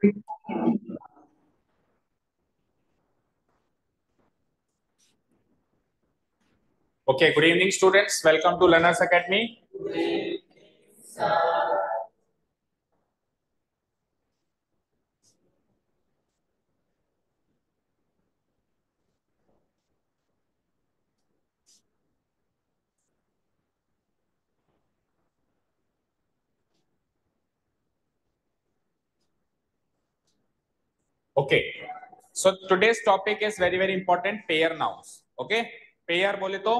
Okay, good evening, students. Welcome to Learners Academy. Okay, so today's topic is very important, pair nouns. Okay, pair बोले तो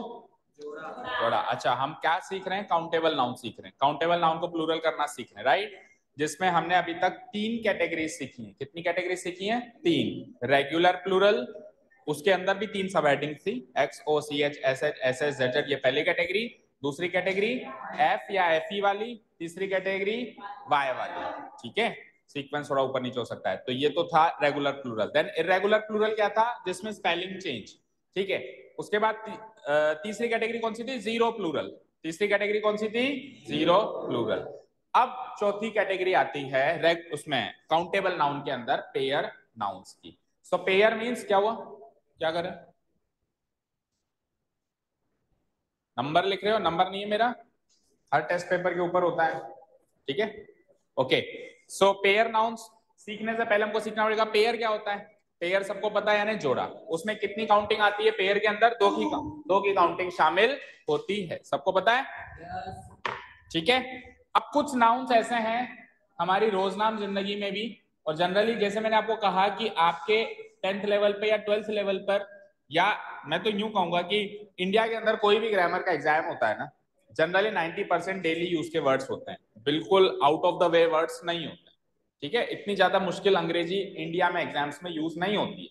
जोड़ा। अच्छा, हम क्या सीख रहे हैं? काउंटेबल नाउन सीख रहे हैं। काउंटेबल नाउन को प्लूरल करना सीख रहे हैं, राइट? जिसमें हमने अभी तक 3 कैटेगरी सीखी हैं। कितनी कैटेगरी सीखी हैं? 3। रेगुलर प्लूरल, उसके अंदर भी 3 सब हेडिंग थी, X O C H S H S S Z Z, ये पहली कैटेगरी। दूसरी कैटेगरी एफ या एफ ई वाली। तीसरी कैटेगरी वाई वाली। ठीक है, सीक्वेंस थोड़ा ऊपर नीचे हो सकता है। तो ये तो था regular plural. Then irregular plural क्या था? जिसमें स्पेलिंग चेंज। ठीक है, उसके बाद तीसरी कैटेगरी कौन सी थी? Zero plural. तीसरी कैटेगरी कौन सी थी? Zero plural. अब चौथी कैटेगरी आती है उसमें काउंटेबल नाउन के अंदर पेयर नाउन्स की। सो पेयर मींस क्या हुआ? क्या करें? नंबर लिख रहे हो? नंबर नहीं है मेरा, हर टेस्ट पेपर के ऊपर होता है। ठीक है, ओके। सो पेयर नाउन्स सीखने से पहले हमको सीखना पड़ेगा पेयर क्या होता है। पेयर सबको पता है, यानी जोड़ा। उसमें कितनी काउंटिंग आती है पेयर के अंदर? दो की काउंटिंग शामिल होती है, सबको पता है। ठीक है, अब कुछ नाउन्स ऐसे हैं हमारी रोजनाम जिंदगी में भी, और जनरली जैसे मैंने आपको कहा कि आपके 10th लेवल पे या 12th लेवल पर, या मैं तो यूं कहूंगा कि इंडिया के अंदर कोई भी ग्रामर का एग्जाम होता है ना, जनरली 90% डेली यूज के वर्ड्स होते हैं, बिल्कुल out of the way words नहीं होते। ठीक है, इतनी ज्यादा मुश्किल अंग्रेजी इंडिया में एग्जाम्स में यूज नहीं होती है।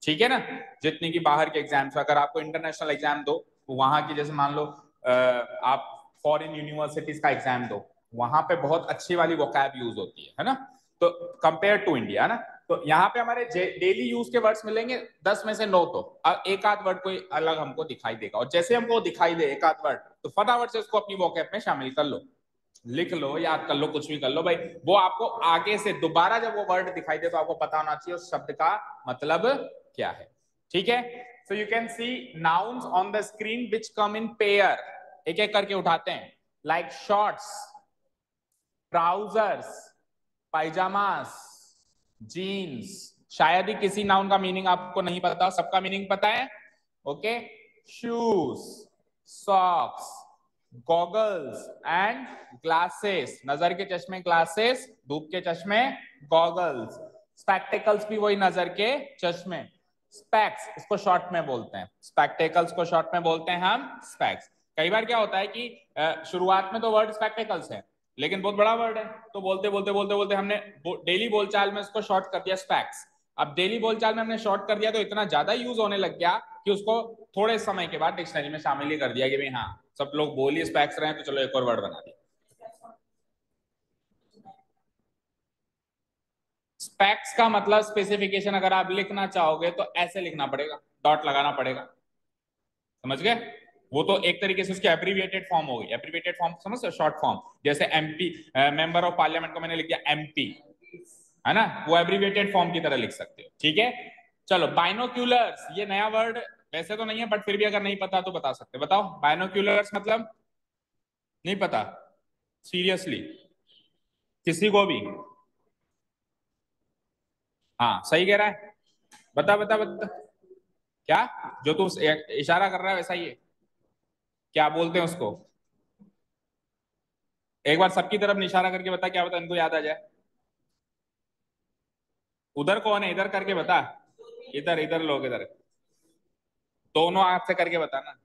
ठीक है ना, जितनी की बाहर के एग्जाम्स। अगर आपको इंटरनेशनल एग्जाम दो तो वहां की, जैसे मान लो आप फॉरेन यूनिवर्सिटीज का एग्जाम दो, वहां पे बहुत अच्छी वाली वोकैब यूज होती है ना, तो कंपेयर टू इंडिया ना। तो यहाँ पे हमारे डेली यूज के वर्ड्स मिलेंगे 10 में से 9, तो एक आध वर्ड कोई अलग हमको दिखाई देगा, और जैसे हमको दिखाई दे एक आध वर्ड, तो फटाफट से उसको अपनी वोकैब में शामिल कर लो, लिख लो, याद कर लो, कुछ भी कर लो भाई। वो आपको आगे से दोबारा जब वो वर्ड दिखाई दे तो आपको पता होना चाहिए उस शब्द का मतलब क्या है। ठीक है, so you can see nouns on the screen which come in pair. एक एक करके उठाते हैं, लाइक शॉर्ट्स, ट्राउजर्स, पायजामास, जीन्स। शायद ही किसी नाउन का मीनिंग आपको नहीं पता, सबका मीनिंग पता है। Okay, shoes, socks, goggles and glasses. नजर के चश्मे ग्लासेस, धूप के चश्मे गॉगल्स, स्पेक्टिकल्स भी वही नजर के चश्मे। स्पेक्स, इसको शॉर्ट में बोलते हैं, स्पेक्टिकल्स को शॉर्ट में बोलते हैं हम स्पेक्स। कई बार क्या होता है कि शुरुआत में तो वर्ड स्पेक्टिकल्स है, लेकिन बहुत बड़ा वर्ड है, तो बोलते बोलते बोलते बोलते हमने डेली बोलचाल में इसको शॉर्ट कर दिया स्पेक्स। अब डेली बोलचाल में हमने शॉर्ट कर दिया तो इतना ज्यादा यूज होने लग गया कि उसको थोड़े समय के बाद डिक्शनरी में शामिल ही कर दिया कि भाई हाँ, सब लोग बोल ही स्पेक्स रहे हैं, तो चलो एक और वर्ड बना दिया। स्पेक्स का मतलब स्पेसिफिकेशन अगर आप लिखना चाहोगे तो ऐसे लिखना पड़ेगा, डॉट लगाना पड़ेगा, समझ गए? वो तो एक तरीके से उसकी एब्रीविएटेड फॉर्म हो गई। एब्रीविएटेड फॉर्म समझ, शॉर्ट फॉर्म, जैसे एमपी, मेंबर ऑफ पार्लियामेंट को मैंने लिख दिया एमपी, है ना, वो एब्रीविएटेड फॉर्म की तरह लिख सकते हो। ठीक है, चलो बाइनोक्यूलर्स, ये नया वर्ड वैसे तो नहीं है, बट फिर भी अगर नहीं पता तो बता सकते। बताओ बाइनोक्यूलर्स मतलब? नहीं पता? सीरियसली किसी को भी? हाँ सही कह रहा है, बता बता बता। क्या जो तू इशारा कर रहा है वैसा ही है? क्या बोलते हैं उसको? एक बार सबकी तरफ इशारा करके बता, क्या बता, इनको याद आ जाए। उधर कौन है? इधर करके बता। इधर इधर लोग, इधर दोनों आंख से करके बता ना।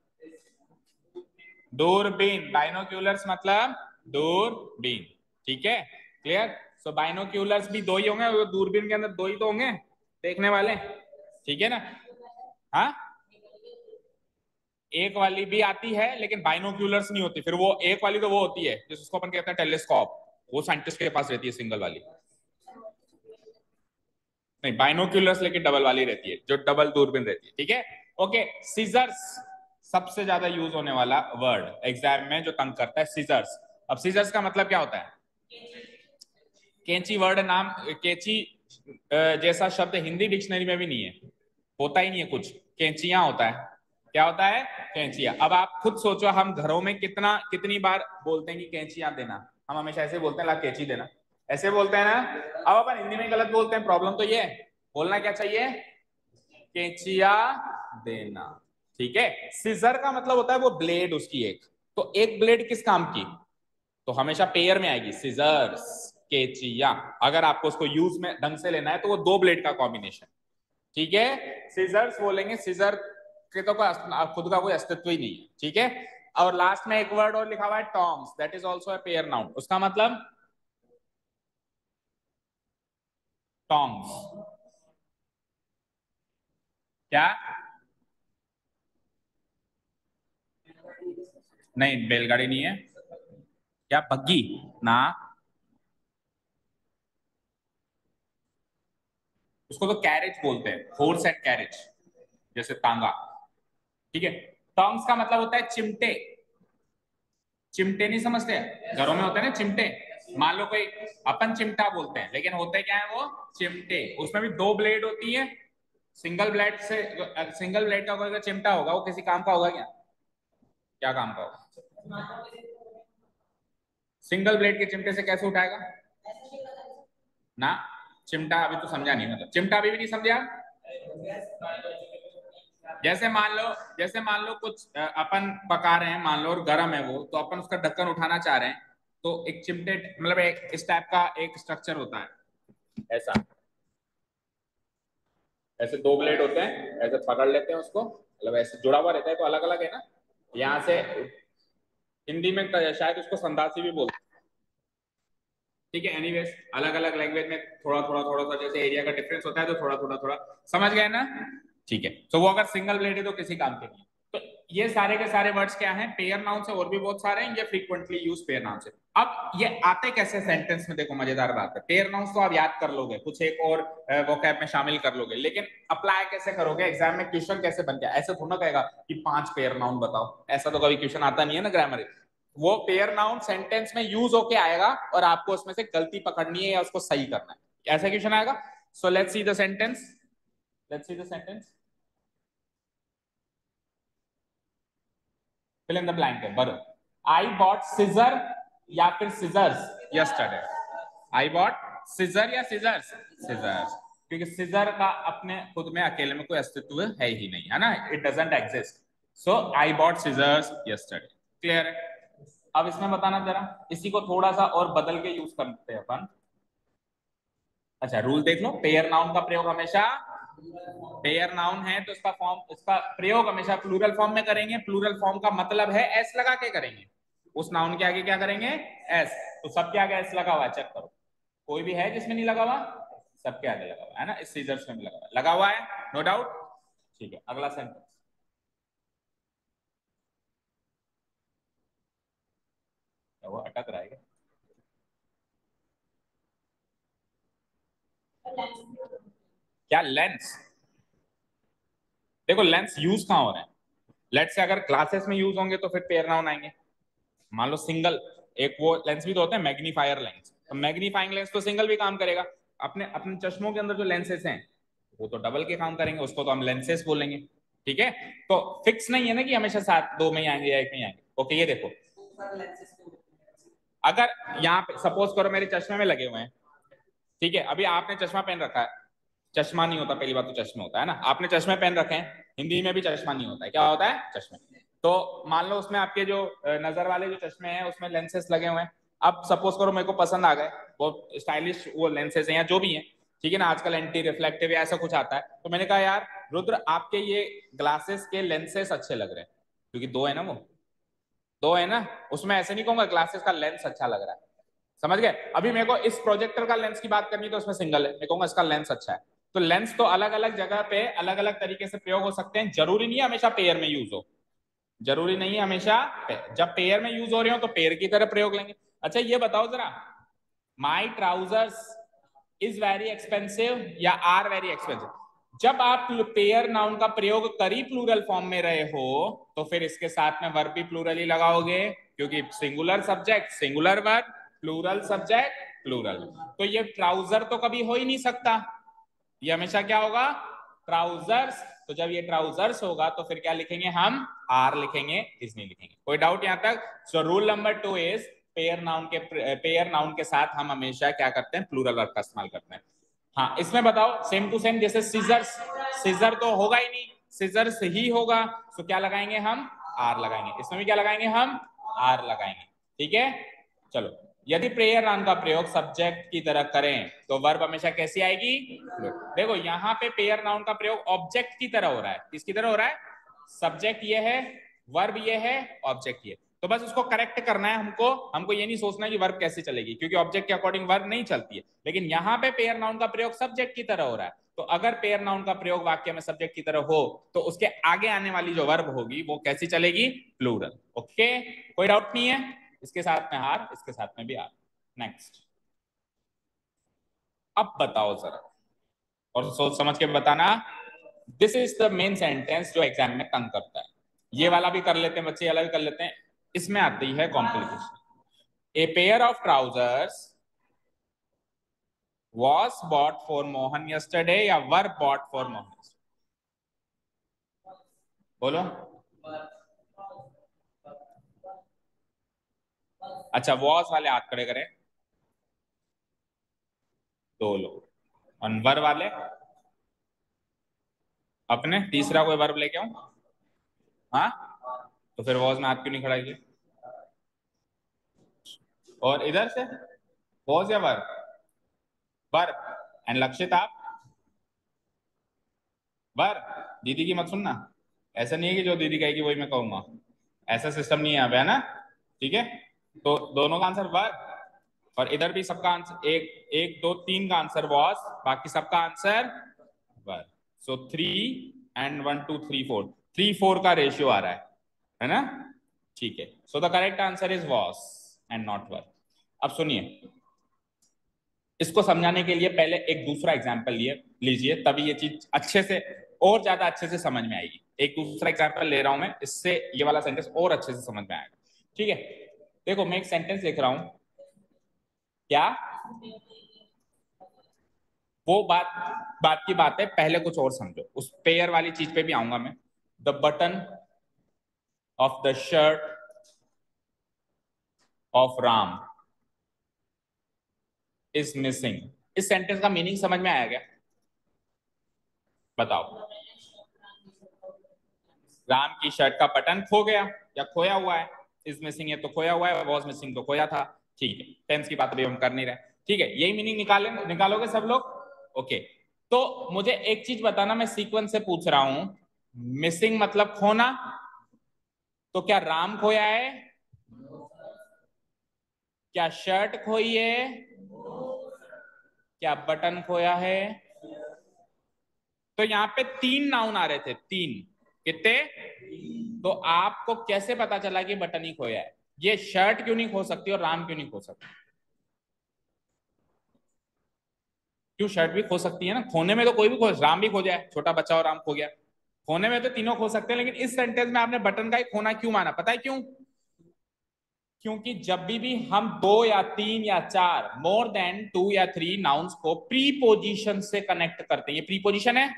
दूरबीन, बाइनोक्यूलर्स मतलब दूरबीन। ठीक है, क्लियर? सो बाइनोक्यूलर्स भी दो ही होंगे, दूरबीन के अंदर दो ही तो होंगे देखने वाले। ठीक है ना? हाँ, एक वाली भी आती है लेकिन बाइनोक्यूलर्स नहीं होती, फिर वो एक वाली तो वो होती है जिसको अपन कहते हैं टेलीस्कोप, वो साइंटिस्ट के पास रहती है सिंगल वाली। नहीं, बाइनोक्यूलर्स लेकिन डबल वाली रहती है, जो डबल दूरबीन रहती है। ठीक है, ओके। सीजर्स, सबसे ज्यादा यूज होने वाला वर्ड एग्जाम में जो तंग करता है, सीजर्स। अब सीजर्स का मतलब क्या होता है? कैंची वर्ड नाम, कैंची जैसा शब्द हिंदी डिक्शनरी में भी नहीं है, होता ही नहीं है कुछ, कैंचियां होता है। क्या होता है? कैंचियां। अब आप खुद सोचो, हम घरों में कितनी बार बोलते हैं कि कैंचियां देना। हम हमेशा ऐसे बोलते हैं ला कैंची देना, ऐसे बोलते हैं ना। अब अपन हिंदी में गलत बोलते हैं, प्रॉब्लम तो ये है। बोलना क्या चाहिए? कैंचिया देना। ठीक है। सीजर का मतलब होता है वो ब्लेड उसकी एक, तो एक ब्लेड किस काम की? तो हमेशा पेयर में आएगी, सीजर्स कैंचिया। अगर आपको उसको यूज में ढंग से लेना है तो वो दो ब्लेड का कॉम्बिनेशन। ठीक है। सीजर्स बोलेंगे, सीजर के तो खुद का कोई अस्तित्व ही नहीं है। ठीक है। और लास्ट में एक वर्ड और लिखा हुआ है tongs, that is also a pair noun. उसका मतलब टॉन्ग्स। क्या? नहीं, बैलगाड़ी नहीं है। क्या? बग्गी ना। उसको तो कैरेज बोलते हैं, हॉर्स एंड कैरेज, जैसे तांगा। ठीक है। टॉन्ग्स का मतलब होता है चिमटे। चिमटे नहीं समझते? घरों में होते हैं ना चिमटे। मान लो कोई, अपन चिमटा बोलते हैं लेकिन होते क्या है वो? चिमटे। उसमें भी दो ब्लेड होती है। सिंगल ब्लेड का कोई अगर चिमटा होगा वो किसी काम का होगा क्या? क्या काम का होगा? सिंगल ब्लेड के चिमटे से कैसे उठाएगा ना? चिमटा अभी तो समझा नहीं, मतलब चिमटा अभी भी नहीं समझा। जैसे मान लो जैसे मान लो कुछ अपन पका रहे हैं मान लो, और गर्म है वो, तो अपन उसका ढक्कन उठाना चाह रहे हैं, तो एक चिमटे मतलब एक इस टाइप का एक स्ट्रक्चर होता है ऐसा। ऐसे दो ब्लेड होते हैं, ऐसे पकड़ लेते हैं उसको, मतलब ऐसे जुड़ा हुआ रहता है, तो अलग अलग है ना। यहाँ से हिंदी में शायद उसको संदासी भी बोलते हैं। ठीक है। एनीवेज, अलग अलग लैंग्वेज में थोड़ा सा जैसे एरिया का डिफरेंस होता है, तो थोड़ा समझ गए ना? ठीक है। तो वो अगर सिंगल ब्लेड है तो किसी काम के नहीं है। तो ये सारे के सारे वर्ड्स क्या हैं? पेयर नाउन से, और भी बहुत सारे हैं, ये फ्रीक्वेंटली यूज पेयर नाउन से। अब ये आते कैसे सेंटेंस में? देखो मजेदार बात है, पेयर नाउन्स तो आप याद कर लोगे, कुछ एक और वोकैब में शामिल कर लोगे, लेकिन अप्लाई कैसे करोगे? एग्जाम में क्वेश्चन कैसे बन गया? ऐसे थोड़ा कहेगा कि 5 पेयर नाउन बताओ, ऐसा तो कभी क्वेश्चन आता नहीं है ना ग्रामर। वो पेयर नाउन सेंटेंस में यूज होके आएगा और आपको उसमें से गलती पकड़नी है या उसको सही करना है, ऐसा क्वेश्चन आएगा। So let's see the sentence, let's see the sentence. Fill in the blank है, बरो। आई बॉट सिजर या फिर scissors yesterday. I bought scissor या सिजर्स? सिजर्स। क्योंकि सिजर का अपने खुद में अकेले में कोई अस्तित्व है ही नहीं, है ना, it doesn't exist. So I bought scissors yesterday. Clear है? अब इसमें बताना जरा, इसी को थोड़ा सा और बदल के यूज करते हैं अपन। अच्छा, रूल देख लो, पेयर नाउन का प्रयोग हमेशा, पेयर नाउन है तो इसका फॉर्म, इसका प्रयोग हमेशा प्लूरल फॉर्म में करेंगे। प्लूरल फॉर्म का मतलब है एस लगा के करेंगे। उस नाउन के आगे क्या करेंगे? एस। तो सबके आगे एस लगा हुआ है, चेक करो। कोई भी है जिसमें नहीं लगा हुआ? सबके आगे लगा हुआ है ना, इस सीजर्स में भी लगा हुआ है, नो डाउट। ठीक है, अगला सेंटेंस। वो अटक रहा है क्या? लेंस। देखो लेंस यूज कहां हो रहे हैं? लेट्स से अगर क्लासेस में यूज होंगे तो फिर पेयर नाउन आएंगे। मान लो सिंगल, एक वो लेंस भी तो होते हैं मैग्नीफायर लेंस, तो मैग्नीफाइंग लेंस तो सिंगल भी काम करेगा। अपने अपने चश्मों के अंदर जो लेंसेस हैं वो तो डबल के काम करेंगे, उसको तो हम लेंसेस बोलेंगे। ठीक है। तो फिक्स नहीं है ना कि हमेशा साथ दो में ही आएंगे या एक में ही आएंगे। ओके, ये देखो, अगर यहाँ पे सपोज करो मेरे चश्मे में लगे हुए हैं, ठीक है, अभी आपने चश्मा पहन रखा है, चश्मा नहीं होता, पहली बात तो चश्मे होता है ना, आपने चश्मे पहन रखे हैं, हिंदी में भी चश्मा नहीं होता है, क्या होता है? चश्मे। तो मान लो उसमें आपके जो नजर वाले जो चश्मे हैं उसमें लेंसेस लगे हुए हैं। अब सपोज करो मेरे को पसंद आ गए, वो स्टाइलिश वो लेंसेस हैं या जो भी हैं, ठीक है ना, आजकल एंटी रिफ्लेक्टिव या ऐसा कुछ आता है, तो मैंने कहा यार रुद्र आपके ये ग्लासेस के लेंसेस अच्छे लग रहे हैं, क्योंकि दो है ना वो, दो है ना, उसमें ऐसे नहीं कहूंगा ग्लासेस का लेंस अच्छा लग रहा है। समझ गए? अभी मेरे को इस प्रोजेक्टर का लेंस की बात करनी तो उसमें सिंगल है, मैं कहूंगा इसका लेंस अच्छा है। तो लेंस तो अलग अलग जगह पे अलग अलग तरीके से प्रयोग हो सकते हैं, जरूरी नहीं है हमेशा पेयर में यूज हो, जरूरी नहीं है हमेशा जब पेयर में यूज हो रहे हो तो पेयर की तरह प्रयोग लेंगे। अच्छा ये बताओ जरा, माई ट्राउजर्स इज वेरी एक्सपेंसिव या आर वेरी एक्सपेंसिव? जब आप पेयर नाउन का प्रयोग करी प्लूरल फॉर्म में रहे हो तो फिर इसके साथ में वर्ब भी प्लूरल ही लगाओगे, क्योंकि singular subject singular verb, plural subject plural. तो ये ट्राउजर तो कभी हो ही नहीं सकता, ये हमेशा क्या होगा, ट्राउजर्स। तो जब ये ट्राउजर्स होगा तो फिर क्या लिखेंगे हम, आर लिखेंगे, इज नहीं लिखेंगे। कोई डाउट यहां तक? So rule number 2 is pair noun के साथ हम हमेशा क्या करते हैं, प्लूरल वर्ब का इस्तेमाल करते हैं। हाँ, इसमें बताओ सेम टू सेम, जैसे सीजर्स, सीजर तो होगा ही नहीं, सीजर्स ही होगा, तो क्या लगाएंगे हम, आर लगाएंगे। इसमें भी क्या लगाएंगे हम, आर लगाएंगे। ठीक है, चलो। यदि प्रेयर नाउन का प्रयोग सब्जेक्ट की तरह करें तो वर्ब हमेशा कैसी आएगी, देखो यहाँ पे पेयर नाउन का प्रयोग ऑब्जेक्ट की तरह हो रहा है। किसकी तरह हो रहा है, सब्जेक्ट ये है, वर्ब ये है, ऑब्जेक्ट ये। तो बस उसको करेक्ट करना है हमको। हमको ये नहीं सोचना कि वर्ब कैसे चलेगी, क्योंकि ऑब्जेक्ट के अकॉर्डिंग वर्ब नहीं चलती है। लेकिन यहाँ पे पेयर नाउन का प्रयोग सब्जेक्ट की तरह हो रहा है, तो अगर पेयर नाउन का प्रयोग वाक्य में सब्जेक्ट की तरह हो तो उसके आगे आने वाली जो वर्ब होगी वो कैसी चलेगी, प्लूरल। ओके, कोई डाउट नहीं है? इसके साथ में आर, इसके साथ में भी आर। नेक्स्ट, अब बताओ जरा, और सोच समझ के बताना। This is the main sentence जो एग्जाम में तंग करता है। ये वाला भी कर लेते हैं बच्चे, ये वाला भी कर लेते हैं। इसमें आती है complication. A pair of trousers was bought for Mohan yesterday या were bought for मोहन? बोलो। अच्छा, was वाले हाथ खड़े करें, दो लोग। और वर वाले अपने, तीसरा कोई वर्ब लेके आऊं? हाँ, तो फिर was में हाथ क्यों नहीं खड़ा किया? और इधर से was या वर्ब, वर्ब। एंड लक्षित आप वर्ब। दीदी की मत सुनना, ऐसा नहीं है कि जो दीदी कहेगी वही मैं कहूंगा, ऐसा सिस्टम नहीं है यहाँ पे, है ना? ठीक है, तो दोनों का आंसर वर्ब, और इधर भी सबका आंसर, एक एक दो तीन का आंसर वॉस, बाकी सबका आंसर वर्ब। सो 3 and 1 2 3 4, 3 4 का रेशियो आ रहा है ना? ठीक है, so the correct answer is was and not verb. अब सुनिए, इसको समझाने के लिए पहले एक दूसरा एग्जाम्पल लीजिए, तभी ये चीज अच्छे से, और ज्यादा अच्छे से समझ में आएगी। एक दूसरा एग्जाम्पल ले रहा हूं मैं, इससे ये वाला सेंटेंस और अच्छे से समझ में आएगा। ठीक है, देखो मैं एक सेंटेंस लिख रहा हूं, क्या, वो बात बात की बात है, पहले कुछ और समझो, उस पेयर वाली चीज पे भी आऊंगा मैं। The button of the shirt of Ram is missing. इस सेंटेंस का मीनिंग समझ में आया क्या, बताओ? राम की शर्ट का बटन खो गया या खोया हुआ है, इज मिसिंग है तो खोया हुआ है, वॉज मिसिंग तो खोया था। ठीक है, टेंस की बात अभी हम कर नहीं रहे। ठीक है, यही मीनिंग निकालोगे सब लोग? ओके, तो मुझे एक चीज बताना, मैं सीक्वेंस से पूछ रहा हूं। मिसिंग मतलब खोना, तो क्या राम खोया है, क्या शर्ट खोई है, क्या बटन खोया है? तो यहाँ पे 3 नाउन आ रहे थे, 3, कितने? तो आपको कैसे पता चला कि बटन ही खोया है? ये शर्ट क्यों नहीं खो सकती और राम क्यों नहीं खो सकती? क्यों, शर्ट भी खो सकती है ना, खोने में तो कोई भी खो, राम भी खो जाए, छोटा बच्चा और राम खो गया, खोने में तो तीनों खो सकते हैं। लेकिन इस सेंटेंस में आपने बटन का ही खोना क्यों माना, पता है क्यों? क्योंकि जब भी हम 2 या 3 या 4, मोर देन 2 या 3 नाउन्स को प्रीपोजिशन से कनेक्ट करते हैं, ये प्रीपोजिशन है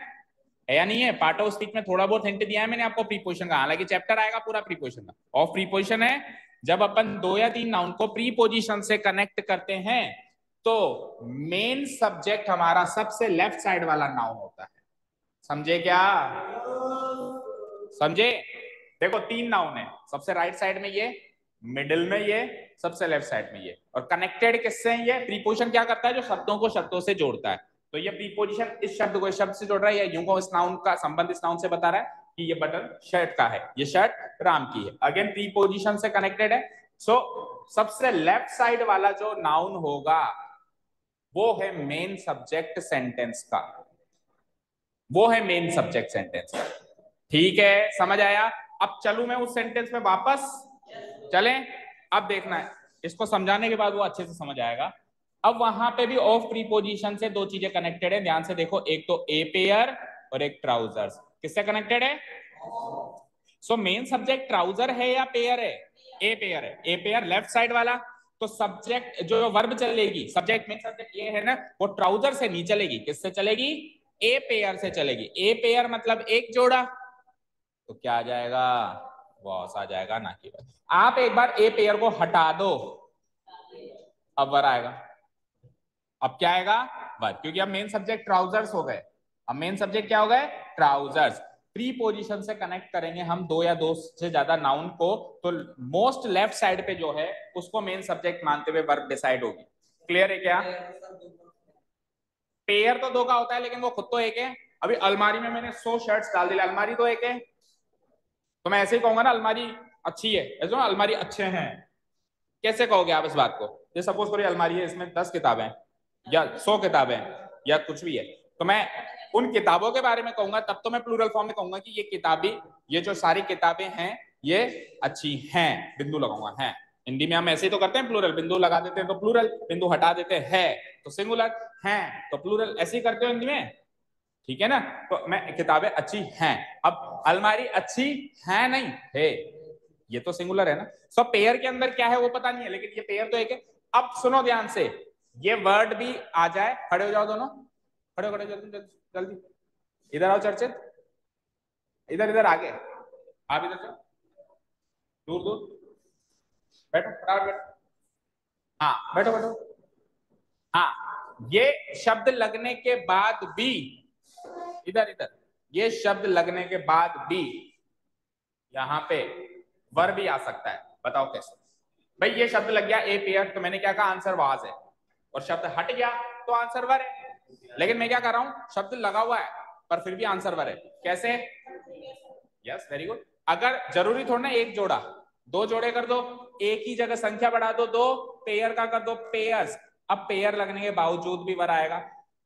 या नहीं है? पार्ट ऑफ स्पीच में थोड़ा बहुत हिंट दिया है मैंने आपको प्रीपोजिशन का, हालांकि चैप्टर आएगा पूरा प्रीपोजिशन का। ऑफ प्रीपोजिशन है जब अपन 2 या 3 नाउन को प्रीपोजिशन से कनेक्ट करते हैं तो मेन सब्जेक्ट हमारा सबसे लेफ्ट साइड वाला नाउन होता है। समझे क्या, समझे? देखो 3 नाउन है, सबसे राइट साइड में ये, मिडिल में ये, सबसे लेफ्ट साइड में ये, और कनेक्टेड किससे है? ये प्रीपोजिशन क्या करता है, जो शब्दों को शब्दों से जोड़ता है। तो ये प्रीपोजिशन इस शब्द को इस शब्द से जोड़ रहा है, या यूं को इस नाउन का संबंध इस नाउन से बता रहा है कि ये बटन शर्ट का है, ये शर्ट राम की है। अगेन प्रीपोजिशन से कनेक्टेड है। सो सबसे लेफ्ट साइड वाला जो नाउन होगा वो है मेन सब्जेक्ट सेंटेंस का, वो है मेन सब्जेक्ट सेंटेंस का। ठीक है, समझ आया? अब चलूं मैं उस सेंटेंस में वापस, चलें? अब देखना है, इसको समझाने के बाद वो अच्छे से समझ आएगा। अब वहां पे भी ऑफ प्रीपोजिशन से 2 चीजें कनेक्टेड है, ध्यान से देखो, एक तो ए पेयर और एक ट्राउजर्स। किससे कनेक्टेड है? सो मेन सब्जेक्ट ट्राउजर है या पेयर है? ए पेयर है। ए पेयर लेफ्ट साइड वाला, तो सब्जेक्ट जो वर्ब चलेगी, सब्जेक्ट मेन सब्जेक्ट ये है ना, वो ट्राउजर से नहीं चलेगी, किससे चलेगी? ए पेयर से चलेगी। ए पेयर मतलब एक जोड़ा, तो क्या आ जाएगा? वॉस आ जाएगा, ना कि वर्ब। आप एक बार ए पेयर को हटा दो, अब वर्ब आएगा। अब क्या आएगा? वर्ब, क्योंकि अब मेन सब्जेक्ट ट्राउजर्स हो गए। अब मेन सब्जेक्ट क्या हो गए? ट्राउजर्स। प्रीपोजिशन से कनेक्ट करेंगे हम दो या दो से ज्यादा नाउन को, तो मोस्ट लेफ्ट साइड पे जो है उसको मेन सब्जेक्ट मानते हुए वर्ब डिसाइड होगी। क्लियर है क्या? पेयर तो दो का होता है, लेकिन वो खुद तो एक है। अभी अलमारी में मैंने 100 शर्ट्स डाल दिया, अलमारी तो एक है, तो मैं ऐसे ही कहूंगा ना अलमारी अच्छी है, ऐसे ना अलमारी अच्छे हैं। कैसे कहोगे आप इस बात को? ये सपोज करिए अलमारी है, इसमें 10 किताबें या 100 किताबें या कुछ भी है, तो मैं उन किताबों के बारे में कहूंगा, तब तो मैं प्लूरल फॉर्म में कहूंगा कि ये किताबें, ये जो सारी किताबें हैं ये अच्छी हैं, बिंदु लगाऊंगा है। हिंदी में हम ऐसे ही तो करते हैं, प्लूरल बिंदु लगा देते हैं तो प्लूरल, बिंदु हटा देते हैं तो सिंगुलर, हैं तो प्लूरल, ऐसे ही करते हो हिंदी में, ठीक है ना? तो मैं किताबें अच्छी हैं, अब अलमारी अच्छी है नहीं है, ये तो सिंगुलर है ना। सो पेयर के अंदर क्या है वो पता नहीं है, लेकिन ये पेयर तो एक है। अब सुनो ध्यान से, ये वर्ड भी आ जाए, खड़े हो जाओ दोनों, खड़े खड़े जल्दी जल्दी जल्दी, इधर आओ चर्चित, इधर इधर आगे, आप इधर जाओ, दूर दूर, बैठो फटाफट बैठो, हाँ बैठो बैठो। हाँ, ये शब्द लगने के बाद भी, इधर इधर, ये शब्द लगने के बाद भी यहाँ पे वर्ब भी आ सकता है। बताओ कैसे? भाई ये शब्द लग गया ए पेयर, तो मैंने क्या कहा? आंसर वाज है, और शब्द हट गया तो आंसर वर है। लेकिन मैं क्या कर रहा हूं? शब्द लगा हुआ है पर फिर भी आंसर वर है। कैसे? Yes very good. अगर जरूरी थोड़ा ना एक जोड़ा, दो जोड़े कर दो, एक ही जगह संख्या बढ़ा दो, दो पेयर का कर दो पेयर्स, अब पेयर लगने के बावजूद भी वर आएगा।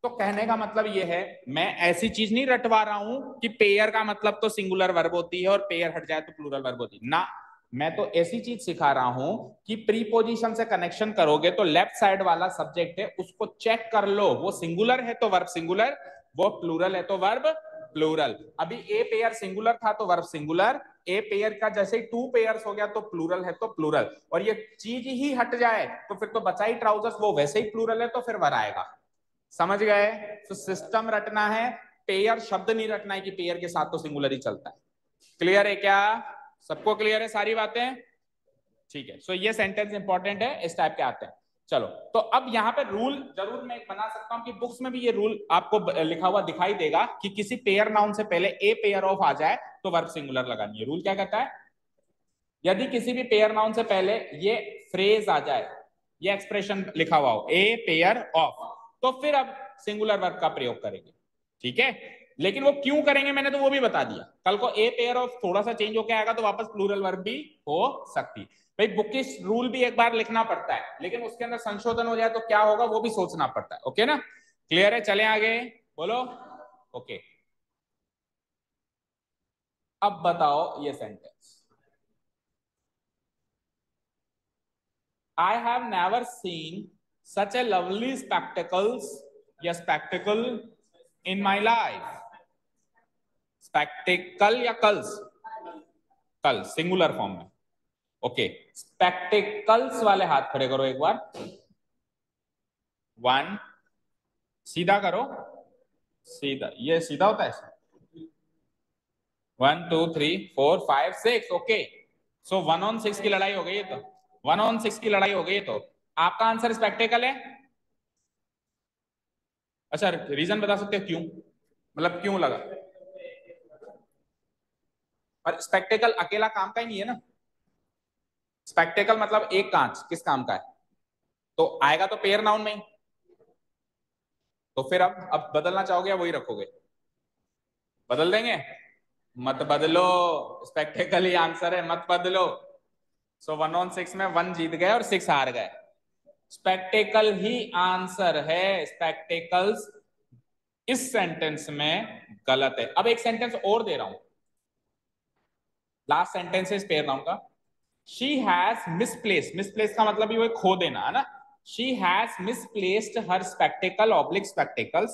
तो कहने का मतलब ये है, मैं ऐसी चीज नहीं रटवा रहा हूं कि पेयर का मतलब तो सिंगुलर वर्ब होती है और पेयर हट जाए तो प्लूरल वर्ब होती है ना। मैं तो ऐसी चीज सिखा रहा हूं कि प्रीपोजिशन से कनेक्शन करोगे तो लेफ्ट साइड वाला सब्जेक्ट है उसको चेक कर लो, वो सिंगुलर है तो वर्ब सिंगुलर, वो प्लूरल है तो वर्ब प्लूरल। अभी ए पेयर सिंगुलर था तो वर्ब सिंगुलर, ए पेयर का जैसे ही टू पेयर्स हो गया तो प्लूरल है तो प्लूरल, और ये चीज ही हट जाए तो फिर तो बचा ही ट्राउजर्स, वो वैसे ही प्लूरल है तो फिर वर आएगा। समझ गए? तो सिस्टम रटना है, पेयर शब्द नहीं रटना है कि पेयर के साथ तो सिंगुलर ही चलता है। क्लियर है क्या? सबको क्लियर है सारी बातें? ठीक है। सो ये सेंटेंस इंपॉर्टेंट है, इस टाइप के आते हैं। चलो, तो अब यहाँ पे रूल जरूर मैं बना सकता हूँ कि बुक्स में भी ये रूल आपको लिखा हुआ दिखाई देगा कि किसी पेयर नाउन से पहले ए पेयर ऑफ आ जाए तो वर्ब सिंगुलर लगानी है। रूल क्या कहता है? यदि किसी भी पेयर नाउन से पहले ये फ्रेज आ जाए, ये एक्सप्रेशन लिखा हुआ हो ए पेयर ऑफ, तो फिर अब सिंगुलर वर्ब का प्रयोग करेंगे। ठीक है, लेकिन वो क्यों करेंगे मैंने तो वो भी बता दिया। कल को ए पेयर ऑफ थोड़ा सा चेंज होकर आएगा तो वापस प्लूरल वर्ब भी हो सकती। भाई बुकिश रूल भी एक बार लिखना पड़ता है, लेकिन उसके अंदर संशोधन हो जाए तो क्या होगा वो भी सोचना पड़ता है। ओके ना? क्लियर है? चले आगे, बोलो। ओके, अब बताओ ये sentence, I have never seen such a lovely spectacles, या spectacle in my life. Spectacle या कल्स? कल सिंगुलर फॉर्म में। ओके, स्पेक्टिकल्स वाले हाथ खड़े करो एक बार, वन, सीधा करो, सीधा, ये सीधा होता है, 1 2 3 4 5 6। ओके, सो 1 on 6 की लड़ाई हो गई है, तो 1 on 6 की लड़ाई हो गई है, तो आपका आंसर स्पेक्टिकल है। अच्छा, रीजन बता सकते हो क्यों? मतलब क्यों लगा? और स्पेक्टेकल अकेला काम का ही नहीं है ना, स्पेक्टेकल मतलब एक कांच, किस काम का है? तो आएगा तो पेयर नाउन में ही, तो फिर अब बदलना चाहोगे या वही रखोगे? बदल देंगे? मत बदलो, स्पेक्टेकल ही आंसर है, मत बदलो। सो 1 on 6 में 1 जीत गए और 6 हार गए। स्पेक्टेकल ही आंसर है, स्पेक्टेकल्स इस सेंटेंस में गलत है। अब एक सेंटेंस और दे रहा हूं, लास्ट सेंटेंस है पेयर नाउन का। She has misplaced, misplaced का मतलब ही वो खो देना है ना। She has misplaced her spectacle oblique spectacles,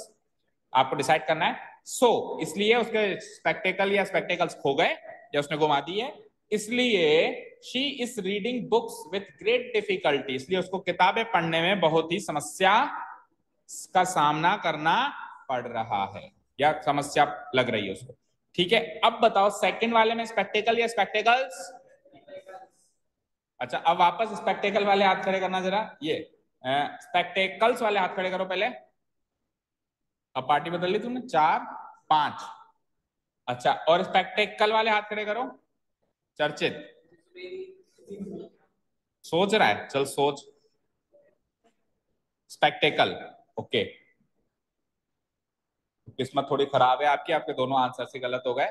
आपको डिसाइड करना है। So इसलिए उसके स्पेक्टेकल या स्पेक्टेकल्स खो गए या उसने घुमा दिए, इसलिए she is reading books with great difficulty, इसलिए उसको किताबें पढ़ने में बहुत ही समस्या का सामना करना पड़ रहा है या समस्या लग रही है उसको। ठीक है, अब बताओ सेकंड वाले में स्पेक्टेकल या स्पेक्टेकल्स? अच्छा, अब वापस स्पेक्टेकल वाले हाथ खड़े करना जरा, ये स्पेक्टेकल्स वाले हाथ खड़े करो पहले। अब पार्टी बदल ली तुमने, 4 5। अच्छा, और स्पेक्टेकल वाले हाथ खड़े करो। चर्चित सोच रहा है, चल सोच। Spectacle, okay. किस्मत थोड़ी खराब है आपकी, आपके दोनों आंसर से गलत हो गए।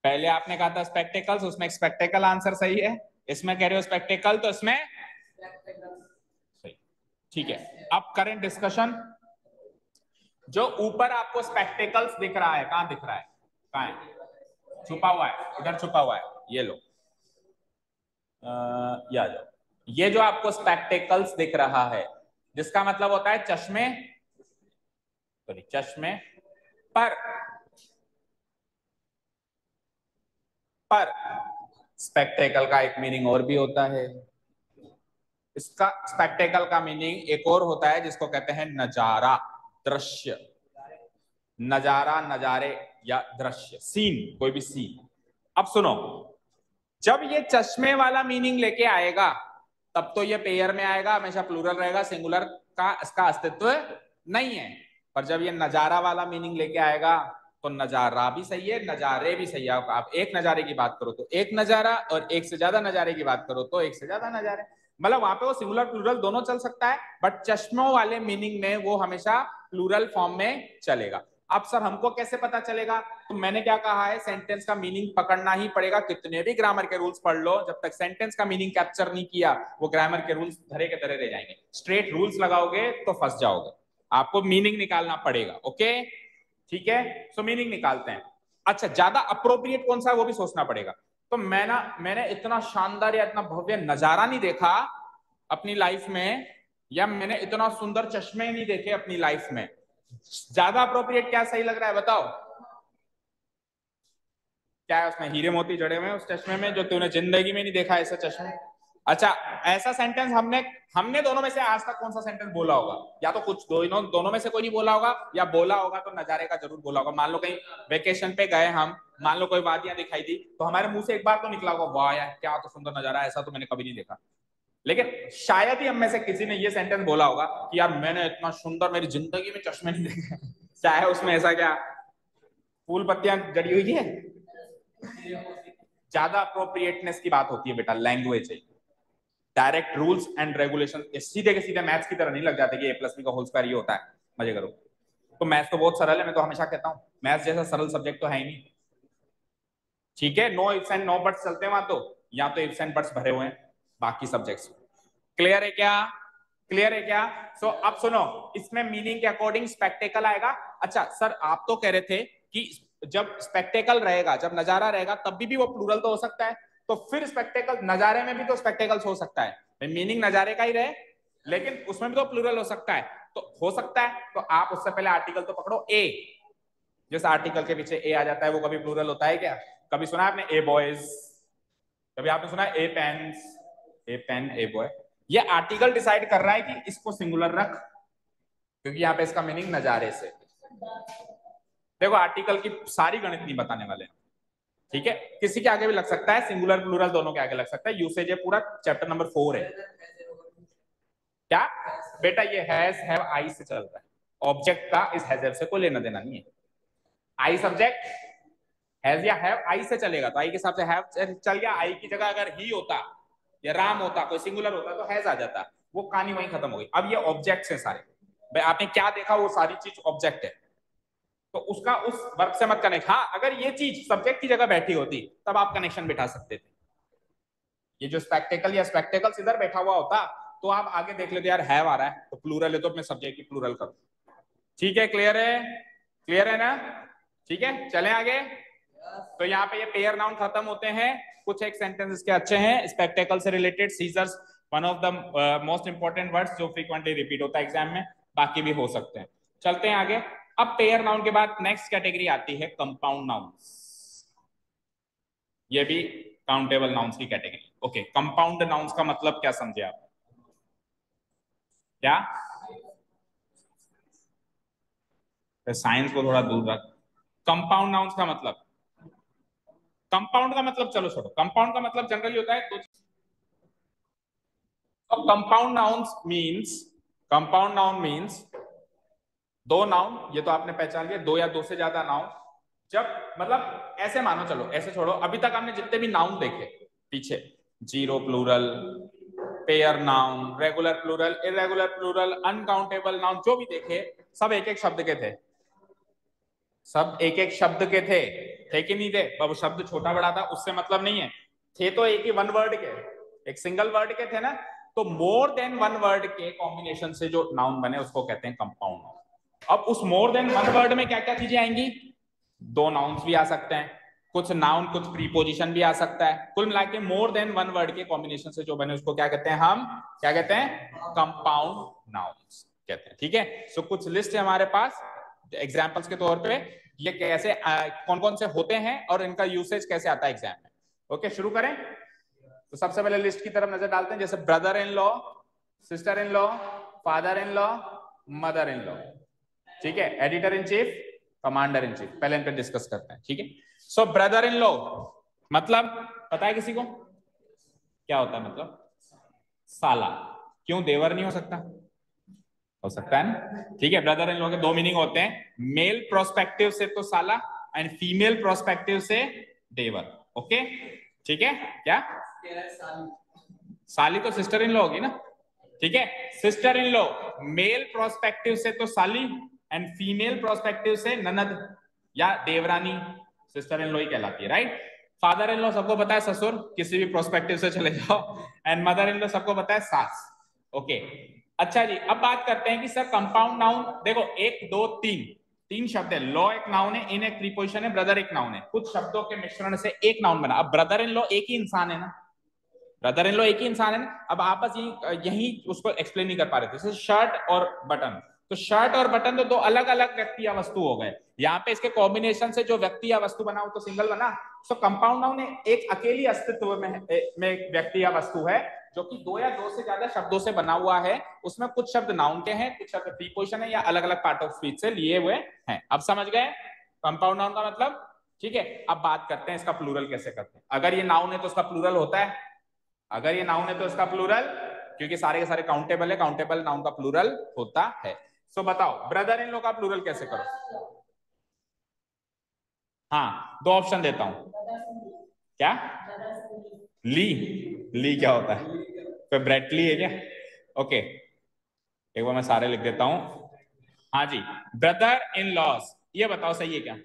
पहले आपने कहा था स्पेक्टेकल्स, उसमें स्पेक्टेकल आंसर सही है, इसमें कह रहे हो स्पेक्टेकल, तो इसमें सही। ठीक है, अब करेंट डिस्कशन। जो ऊपर आपको स्पेक्टेकल्स दिख रहा है, कहां दिख रहा है? कहां है? छुपा हुआ है, इधर छुपा हुआ है, ये लो। ये आ जाओ। ये जो आपको स्पेक्टेकल्स दिख रहा है, जिसका मतलब होता है चश्मे, सॉरी चश्मे पर स्पेक्टेकल का एक मीनिंग और भी होता है। इसका स्पेक्टेकल का मीनिंग एक और होता है जिसको कहते हैं नजारा, दृश्य। नजारा, नजारे या दृश्य, सीन, कोई भी सीन। अब सुनो, जब ये चश्मे वाला मीनिंग लेके आएगा तब तो ये पेयर में आएगा, हमेशा प्लूरल रहेगा, सिंगुलर का इसका अस्तित्व नहीं है। पर जब ये नजारा वाला मीनिंग लेके आएगा तो नजारा भी सही है, नजारे भी सही है। आप एक नजारे की बात करो तो एक नजारा, और एक से ज्यादा नजारे की बात करो तो एक से ज्यादा नजारे। मतलब वहां पे वो सिंगुलर प्लूरल दोनों चल सकता है, बट चश्मों वाले मीनिंग में वो हमेशा प्लूरल फॉर्म में चलेगा। अब सर हमको कैसे पता चलेगा? तो मैंने क्या कहा है, सेंटेंस का मीनिंग पकड़ना ही पड़ेगा। कितने भी ग्रामर के रूल्स पढ़ लो, जब तक सेंटेंस का मीनिंग कैप्चर नहीं किया वो ग्रामर के रूल्स धरे के धरे रह जाएंगे। स्ट्रेट रूल्स लगाओगे तो फंस जाओगे, आपको मीनिंग निकालना पड़ेगा। ओके, ठीक है, सो मीनिंग निकालते हैं। अच्छा, ज्यादा अप्रोप्रिएट कौन सा है वो भी सोचना पड़ेगा। तो मैंने इतना शानदार या इतना भव्य नजारा नहीं देखा अपनी लाइफ में, या मैंने इतना सुंदर चश्मे नहीं देखे अपनी लाइफ में। ज्यादा अप्रोप्रिएट क्या सही लग रहा है बताओ? क्या है उसमें? हीरे मोती जड़े हुए हैं उस चश्मे में, जो तूने जिंदगी में नहीं देखा ऐसा चश्मे। अच्छा, ऐसा सेंटेंस हमने हमने दोनों में से आज तक कौन सा सेंटेंस बोला होगा? या तो कुछ दोनों में से कोई नहीं बोला होगा, या बोला होगा तो नजारे का जरूर बोला होगा। मान लो कहीं वेकेशन पे गए हम, मान लो कोई वादियां दिखाई दी, तो हमारे मुंह से एक बार तो निकला होगा, वाह यार क्या तो सुंदर नजारा, ऐसा तो मैंने कभी नहीं देखा। लेकिन शायद ही हम में से किसी ने ये सेंटेंस बोला होगा कि यार मैंने इतना सुंदर मेरी जिंदगी में चश्मे नहीं देखे। चाहे उसमें ऐसा क्या फूल पत्तियां जड़ी हुई है। ज्यादा अप्रोप्रिएटनेस की बात होती है बेटा, लैंग्वेज है। डायरेक्ट रूल्स एंड रेगुलेशन सीधे के सीधे मैथ्स की तरह नहीं लग जाते कि A+B का होल स्क्वायर ये होता है, मजे करो। तो मैथ्स तो बहुत सरल है, मैं तो हमेशा कहता हूँ मैथ्स जैसा सरल सब्जेक्ट तो है ही नहीं। ठीक है, no ifs and no buts चलते हैं वहां तो, या तो इफ्स एंड बट्स भरे हुए हैं बाकी सब्जेक्ट्स। क्लियर है क्या? क्लियर है क्या? सो अब सुनो, इसमें मीनिंग के अकॉर्डिंग स्पेक्टेकल आएगा। अच्छा सर, आप तो कह रहे थे कि जब स्पेक्टेकल रहेगा, जब नजारा रहेगा तब भी वो प्लूरल तो हो सकता है, तो फिर स्पेक्टेकल नजारे में भी तो स्पेक्टेकल्स हो सकता है। मीनिंग नजारे का ही रहे लेकिन उसमें भी तो प्लूरल हो सकता है। तो हो सकता है, तो आप उससे पहले आर्टिकल तो पकड़ो ए। जिस आर्टिकल के पीछे ए आ जाता है वो कभी प्लूरल होता है क्या? कभी सुना है आपने ए बॉयज? कभी आपने सुना है a pens? A pen, a boy. ये आर्टिकल डिसाइड कर रहा है कि इसको सिंगुलर रख, क्योंकि यहाँ पे इसका मीनिंग नजारे से। देखो आर्टिकल की सारी गणित नहीं बताने वाले हैं, ठीक है? किसी के आगे भी लग सकता है, सिंगुलर प्लूरल दोनों के आगे लग सकता है। यूसेज है पूरा, चैप्टर नंबर 4 है। क्या बेटा, ये हैज हैव आई से चल रहा है, ऑब्जेक्ट का इस हैज हैव से कोई लेना देना नहीं है। आई सब्जेक्ट, हैज या हैव आई से चलेगा, तो आई के हिसाब से हैव चल गया। आई की जगह अगर ही होता या राम होता, कोई सिंगुलर होता, तो हैज आ जाता। वो कहानी वहीं खत्म हो गई। अब ये ऑब्जेक्ट्स है सारे, भाई आपने क्या देखा वो सारी चीज ऑब्जेक्ट है, तो उसका उस वर्ब से मत कनेक्ट। हाँ, अगर ये चीज सब्जेक्ट की जगह बैठी होती तब आप कनेक्शन बिठा सकते थे। ये जो स्पेक्टेकल या स्पेक्टेकल्स इधर बैठा हुआ होता तो आप आगे देख लेते यार हैव आ रहा है तो प्लूरल है, तो अपने सब्जेक्ट की प्लूरल करो। ठीक है, क्लियर है? क्लियर है ना? ठीक है, चलें आगे। तो यहाँ पे ये पेयर नाउन खत्म होते हैं। कुछ एक सेंटेंस के अच्छे हैं स्पेक्टेकल से related. Scissors one of the most important words जो फ्रीक्वेंटली रिपीट होता है एग्जाम में, बाकी भी हो सकते हैं। चलते हैं आगे। अब पेयर नाउन के बाद नेक्स्ट कैटेगरी आती है कंपाउंड नाउन्स। ये भी काउंटेबल नाउन्स की कैटेगरी। ओके, कंपाउंड नाउन्स का मतलब क्या समझे आप? क्या? साइंस को थोड़ा दूर रख। कंपाउंड नाउन्स का मतलब, कंपाउंड का मतलब चलो छोड़ो, कंपाउंड का मतलब जनरली होता है दो। Compound nouns means, compound noun means दो नाउन, ये तो आपने पहचान लिया, दो या दो से ज्यादा नाउन। जब मतलब ऐसे मानो, चलो ऐसे छोड़ो, अभी तक हमने जितने भी नाउन देखे पीछे, zero plural, pair noun, regular plural, irregular plural, uncountable noun, जो भी देखे सब एक एक शब्द के थे, सब एक एक शब्द के थे कि नहीं थे? अब शब्द छोटा बड़ा था उससे मतलब नहीं है, थे तो एक ही वन वर्ड के, एक सिंगल वर्ड के थे ना। तो मोर देन वन वर्ड के कॉम्बिनेशन से जो नाउन बने उसको कहते हैं कंपाउंड नाउन। अब उस मोर देन वन वर्ड में क्या क्या चीजें आएंगी? दो नाउन्स भी आ सकते हैं, कुछ नाउन कुछ प्रीपोजिशन भी आ सकता है, कुल मिला के मोर देन वन वर्ड के कॉम्बिनेशन से जो बने उसको क्या कहते हैं? हम क्या कहते हैं? कंपाउंड नाउन्स कहते हैं। ठीक है, सो कुछ लिस्ट है हमारे पास एग्जाम्पल्स के तौर पे, ये कैसे कौन कौन से होते हैं और इनका यूसेज कैसे आता है एग्जाम में। ओके, शुरू करें। तो सबसे पहले लिस्ट की तरफ नजर डालते हैं, जैसे brother in law, sister in law, father in law, mother in law. ठीक है, editor in chief, commander in chief, पहले इन पे डिस्कस करते हैं। ठीक है, सो ब्रदर इन लॉ मतलब पता है किसी को क्या होता है? मतलब साला। क्यों देवर नहीं हो सकता? हो सकता है ना। ठीक है, ब्रदर इन लॉ के दो मीनिंग होते हैं, मेल प्रोस्पेक्टिव से तो साला एंड फीमेल प्रोस्पेक्टिव से देवर। ओके, ठीक है। क्या साली तो सिस्टर इन लॉ होगी ना। ठीक है, sister in law male prospective से तो साली एंड फीमेल प्रोस्पेक्टिव से ननद या देवरानी, सिस्टर इन लॉ ही कहलाती है, राइट। फादर इन लॉ सबको पता है ससुर, किसी भी प्रोस्पेक्टिव से चले जाओ, एंड मदर इन लॉ सबको पता है सास। ओके, अच्छा जी, अब बात करते हैं कि सर कंपाउंड नाउन देखो, एक दो तीन, तीन शब्द है, लॉ एक नाउन है, इन एक प्रीपोजिशन है, ब्रदर एक नाउन है, कुछ शब्दों के मिश्रण से एक नाउन बना। अब ब्रदर इन लॉ एक ही इंसान है ना, ब्रदर इन लॉ एक ही इंसान है ना। अब आप बस यही उसको एक्सप्लेन नहीं कर पा रहे थे, जैसे शर्ट और बटन, तो शर्ट और बटन तो दो अलग अलग व्यक्ति या वस्तु हो गए, यहाँ पे इसके कॉम्बिनेशन से जो व्यक्ति या वस्तु बना वो तो सिंगल बना। सो कंपाउंड नाउन एक अकेली अस्तित्व में एक व्यक्ति या वस्तु है जो कि दो या दो से ज्यादा शब्दों से बना हुआ है, उसमें कुछ शब्द नाउन के हैं, कुछ शब्द प्रीपोजिशन है या अलग अलग पार्ट ऑफ स्पीच से लिए हुए हैं। अब समझ गए कंपाउंड नाउन का मतलब? ठीक है, अब बात करते हैं इसका प्लूरल कैसे करते हैं। अगर ये नाउन है तो उसका प्लूरल होता है, अगर ये नाउन है तो इसका प्लूरल, क्योंकि सारे के सारे काउंटेबल है, काउंटेबल नाउन का प्लूरल होता है। सो बताओ ब्रदर इन लो का प्लूरल कैसे करो? हाँ, दो ऑप्शन देता हूं। क्या? ली, ली क्या होता है? कोई ब्रेटली है क्या? ओके, एक बार मैं सारे लिख देता हूं। हाँ जी, ब्रदर इन लॉस, ये बताओ सही है क्या?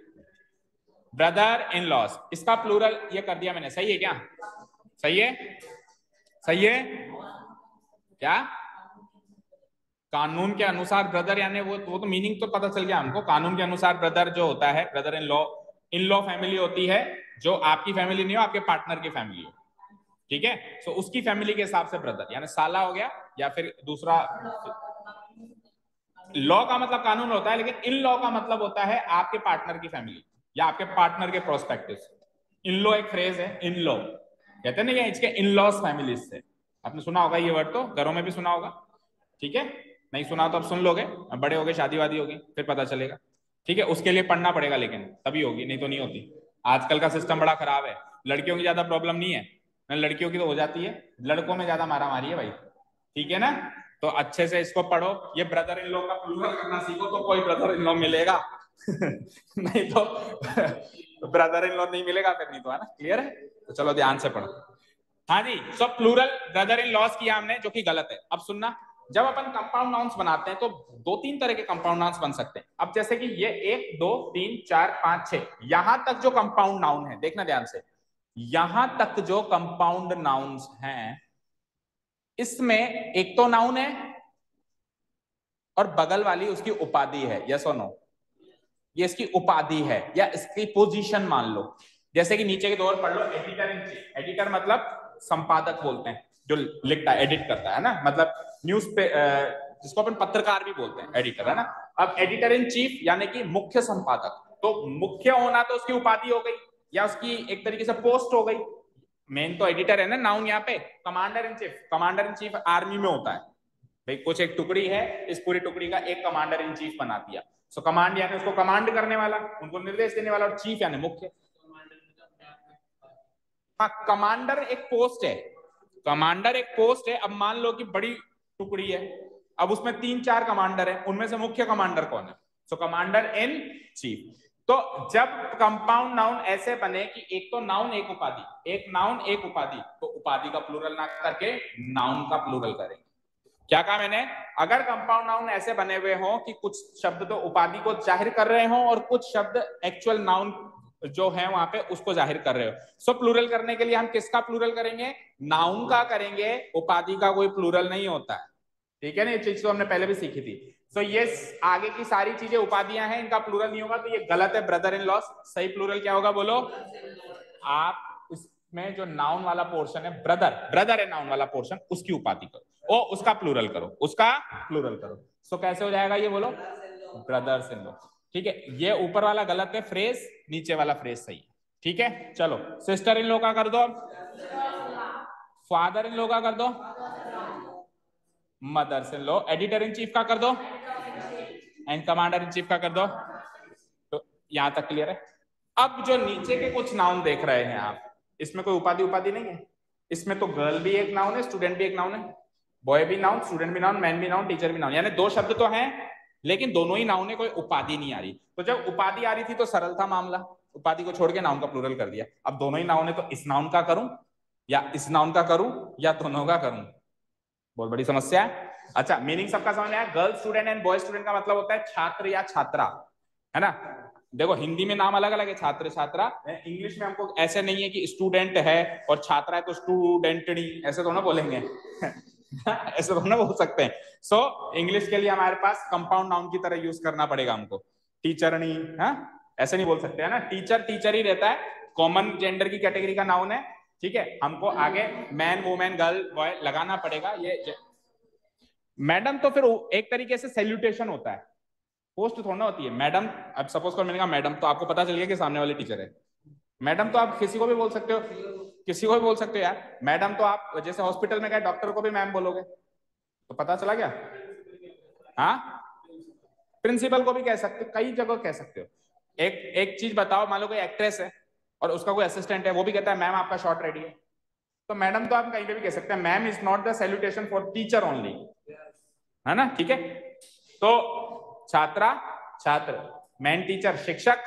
ब्रदर इन लॉस, इसका प्लूरल ये कर दिया मैंने, सही है क्या? सही है, सही है क्या? कानून के अनुसार ब्रदर यानी वो तो मीनिंग तो पता चल गया हमको। कानून के अनुसार ब्रदर जो होता है, ब्रदर इन लॉ फैमिली होती है जो आपकी फैमिली नहीं हो, आपके पार्टनर की फैमिली हो। ठीक है, तो उसकी फैमिली के हिसाब से ब्रदर यानी साला हो गया, या फिर दूसरा। लॉ का मतलब कानून होता है, लेकिन इन लॉ का मतलब होता है आपके पार्टनर की फैमिली या आपके पार्टनर के प्रोस्पेक्टिव से। इन लॉ एक फ्रेज है, इन लॉ कहते हैं ना, इसके इन लॉस फैमिली से। आपने सुना होगा ये वर्ड, तो घरों में भी सुना होगा। ठीक है, नहीं सुना तो अब सुन लोगे, अब बड़े हो गए, शादी वादी होगी, फिर पता चलेगा। ठीक है, उसके लिए पढ़ना पड़ेगा, लेकिन तभी होगी, नहीं तो नहीं होती। आजकल का सिस्टम बड़ा खराब है, लड़कियों की ज्यादा प्रॉब्लम नहीं है ना, लड़कियों की तो हो जाती है, लड़कों में ज्यादा मारा मारी है भाई। ठीक है ना, तो अच्छे से इसको पढ़ो, ये ब्रदर इन लॉ का प्लूरल करना सीखो तो कोई ब्रदर इन लॉ मिलेगा नहीं तो ब्रदर इन लॉ नहीं मिलेगा फिर, नहीं तो, है ना। क्लियर है? तो चलो ध्यान से पढ़ो। हाँ जी, सब प्लूरल ब्रदर इन लॉस किया हमने, जो कि गलत है। अब सुनना, जब अपन कंपाउंड नाउन्स बनाते हैं तो दो तीन तरह के कंपाउंड नाउन्स बन सकते हैं। अब जैसे कि ये 1 2 3 4 5 6, यहां तक जो कंपाउंड नाउन है, देखना ध्यान से, यहां तक जो कंपाउंड नाउन्स हैं, इसमें एक तो नाउन है और बगल वाली उसकी उपाधि है। यस और नो? ये इसकी उपाधि है या इसकी पोजीशन मान लो। जैसे कि नीचे की दो और पढ़ लो, एडिटर इन चीफ। एडिटर मतलब संपादक बोलते हैं, जो लिखता है, एडिट करता है ना, मतलब न्यूज पे, जिसको अपन पत्रकार भी बोलते हैं, एडिटर, है ना। अब एडिटर इन चीफ यानी कि मुख्य संपादक, तो मुख्य होना तो उसकी उपाधि हो गई या उसकी एक तरीके से पोस्ट हो गई। मेन तो एडिटर है ना नाउन यहाँ पे। कमांडर इन चीफ आर्मी में होता है भाई, कुछ एक टुकड़ी है, इस पूरी टुकड़ी का एक कमांडर इन चीफ बना दिया। सो कमांड यानी उसको कमांड करने वाला, उनको निर्देश देने वाला, और चीफ यानी मुख्य। हाँ, कमांडर एक पोस्ट है, कमांडर एक पोस्ट है। अब मान लो कि बड़ी टुकड़ी है, अब उसमें 3-4 कमांडर है, उनमें से मुख्य कमांडर कौन है? सो कमांडर इन चीफ। तो जब कंपाउंड नाउन ऐसे बने कि एक तो नाउन एक उपाधि, एक नाउन एक उपाधि, तो उपाधि का प्लूरल ना करके नाउन का प्लूरल करेंगे। क्या कहा मैंने? अगर कंपाउंड नाउन ऐसे बने हुए हो कि कुछ शब्द तो उपाधि को जाहिर कर रहे हो और कुछ शब्द एक्चुअल नाउन जो है वहां पे उसको जाहिर कर रहे हो, सो प्लूरल करने के लिए हम किसका प्लूरल करेंगे? नाउन का करेंगे, उपाधि का कोई प्लूरल नहीं होता है। ठीक है ना, ये चीज तो हमने पहले भी सीखी थी। सो ये आगे की सारी चीजें उपाधियां हैं, इनका प्लूरल नहीं होगा, तो ये गलत है। ब्रदर इन लॉ सही प्लूरल क्या होगा बोलो? आप इसमें जो नाउन वाला पोर्शन है, ब्रदर, ब्रदर है नाउन वाला पोर्शन, उसकी उपाधि करो, ओ उसका प्लूरल करो, उसका प्लूरल करो। सो कैसे हो जाएगा ये बोलो? Brothers in law. ठीक है, ये ऊपर वाला गलत है फ्रेज, नीचे वाला फ्रेज सही है। ठीक है, चलो सिस्टर इन लॉ का कर दो, फादर इन लॉ का कर दो, mother's in law, editor in chief का कर दो, एंड कमांडर इन चीफ का कर दो। तो यहां तक क्लियर है? अब जो नीचे के कुछ नाउन देख रहे हैं आप, इसमें कोई उपाधि उपाधि नहीं है। इसमें तो गर्ल भी एक नाउन है, स्टूडेंट भी एक नाउन है, बॉय भी नाउन, स्टूडेंट भी नाउन, मैन भी नाउन, टीचर भी नाउन, यानी 2 शब्द तो हैं, लेकिन दोनों ही नाउन है, कोई उपाधि नहीं आ रही। तो जब उपाधि आ रही थी तो सरल था मामला, उपाधि को छोड़ के नाउन का प्लूरल कर दिया। अब दोनों ही नाउन है, तो इस नाउन का करूं या इस नाउन का करूं या दोनों का करूं? बहुत बड़ी समस्या है। अच्छा, मीनिंग सबका समझ में आया? Girl student and boy student का मतलब होता है छात्र या छात्रा, है ना। देखो हिंदी में नाम अलग अलग है, छात्र छात्रा। इंग्लिश में हमको ऐसे नहीं है कि स्टूडेंट है और छात्रा है तो स्टूडेंटनी, ऐसे तो ना बोलेंगे ऐसे तो ना बोल सकते हैं। सो इंग्लिश के लिए हमारे पास कंपाउंड नाउन की तरह यूज करना पड़ेगा हमको, टीचरनी, हाँ ऐसे नहीं बोल सकते है ना। टीचर टीचर ही रहता है, कॉमन जेंडर की कैटेगरी का नाउन है। ठीक है, हमको आगे मैन वुमेन गर्ल बॉय लगाना पड़ेगा। ये मैडम तो फिर एक तरीके से सैल्यूटेशन होता है, पोस्ट थोड़ा होती है मैडम। अब सपोज कर मैंने कहा मैडम, तो आपको पता चल गया कि सामने वाले टीचर है। मैडम तो आप किसी को भी बोल सकते हो, किसी को भी बोल सकते हो यार मैडम। तो आप जैसे हॉस्पिटल में गए, डॉक्टर को भी मैम बोलोगे, तो पता चला क्या? हाँ, प्रिंसिपल को भी कह सकते हो, कई जगह कह सकते हो। एक एक चीज बताओ, मान लो कोई एक्ट्रेस है और उसका कोई असिस्टेंट है, वो भी कहता है मैम आपका शॉट रेडी है, तो मैडम तो आप कहीं पे भी कह सकते हैं। Ma'am is not the salutation for teacher only, है ना। ठीक है, तो छात्रा छात्र, मैन टीचर शिक्षक,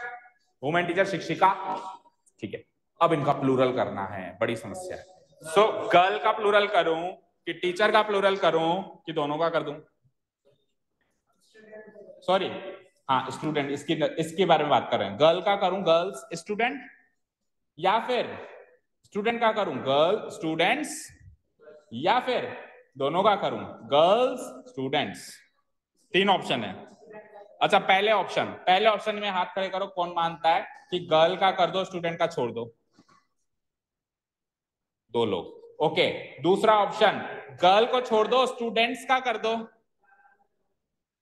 वुमेन टीचर शिक्षिका। ठीक है, अब इनका प्लूरल करना है, बड़ी समस्या है। सो गर्ल का प्लूरल करूं कि टीचर का प्लूरल करूं कि दोनों का कर दूं? सॉरी, हाँ स्टूडेंट, इसके बारे में बात कर रहे हैं। गर्ल का करूं गर्ल्स स्टूडेंट, या फिर स्टूडेंट का करूं गर्ल स्टूडेंट्स, या फिर दोनों का करूं गर्ल्स स्टूडेंट्स? 3 ऑप्शन है। अच्छा, पहले ऑप्शन में हाथ खड़े करो, कौन मानता है कि गर्ल का कर दो स्टूडेंट का छोड़ दो? 2 लोग। ओके, दूसरा ऑप्शन, गर्ल को छोड़ दो स्टूडेंट्स का कर दो?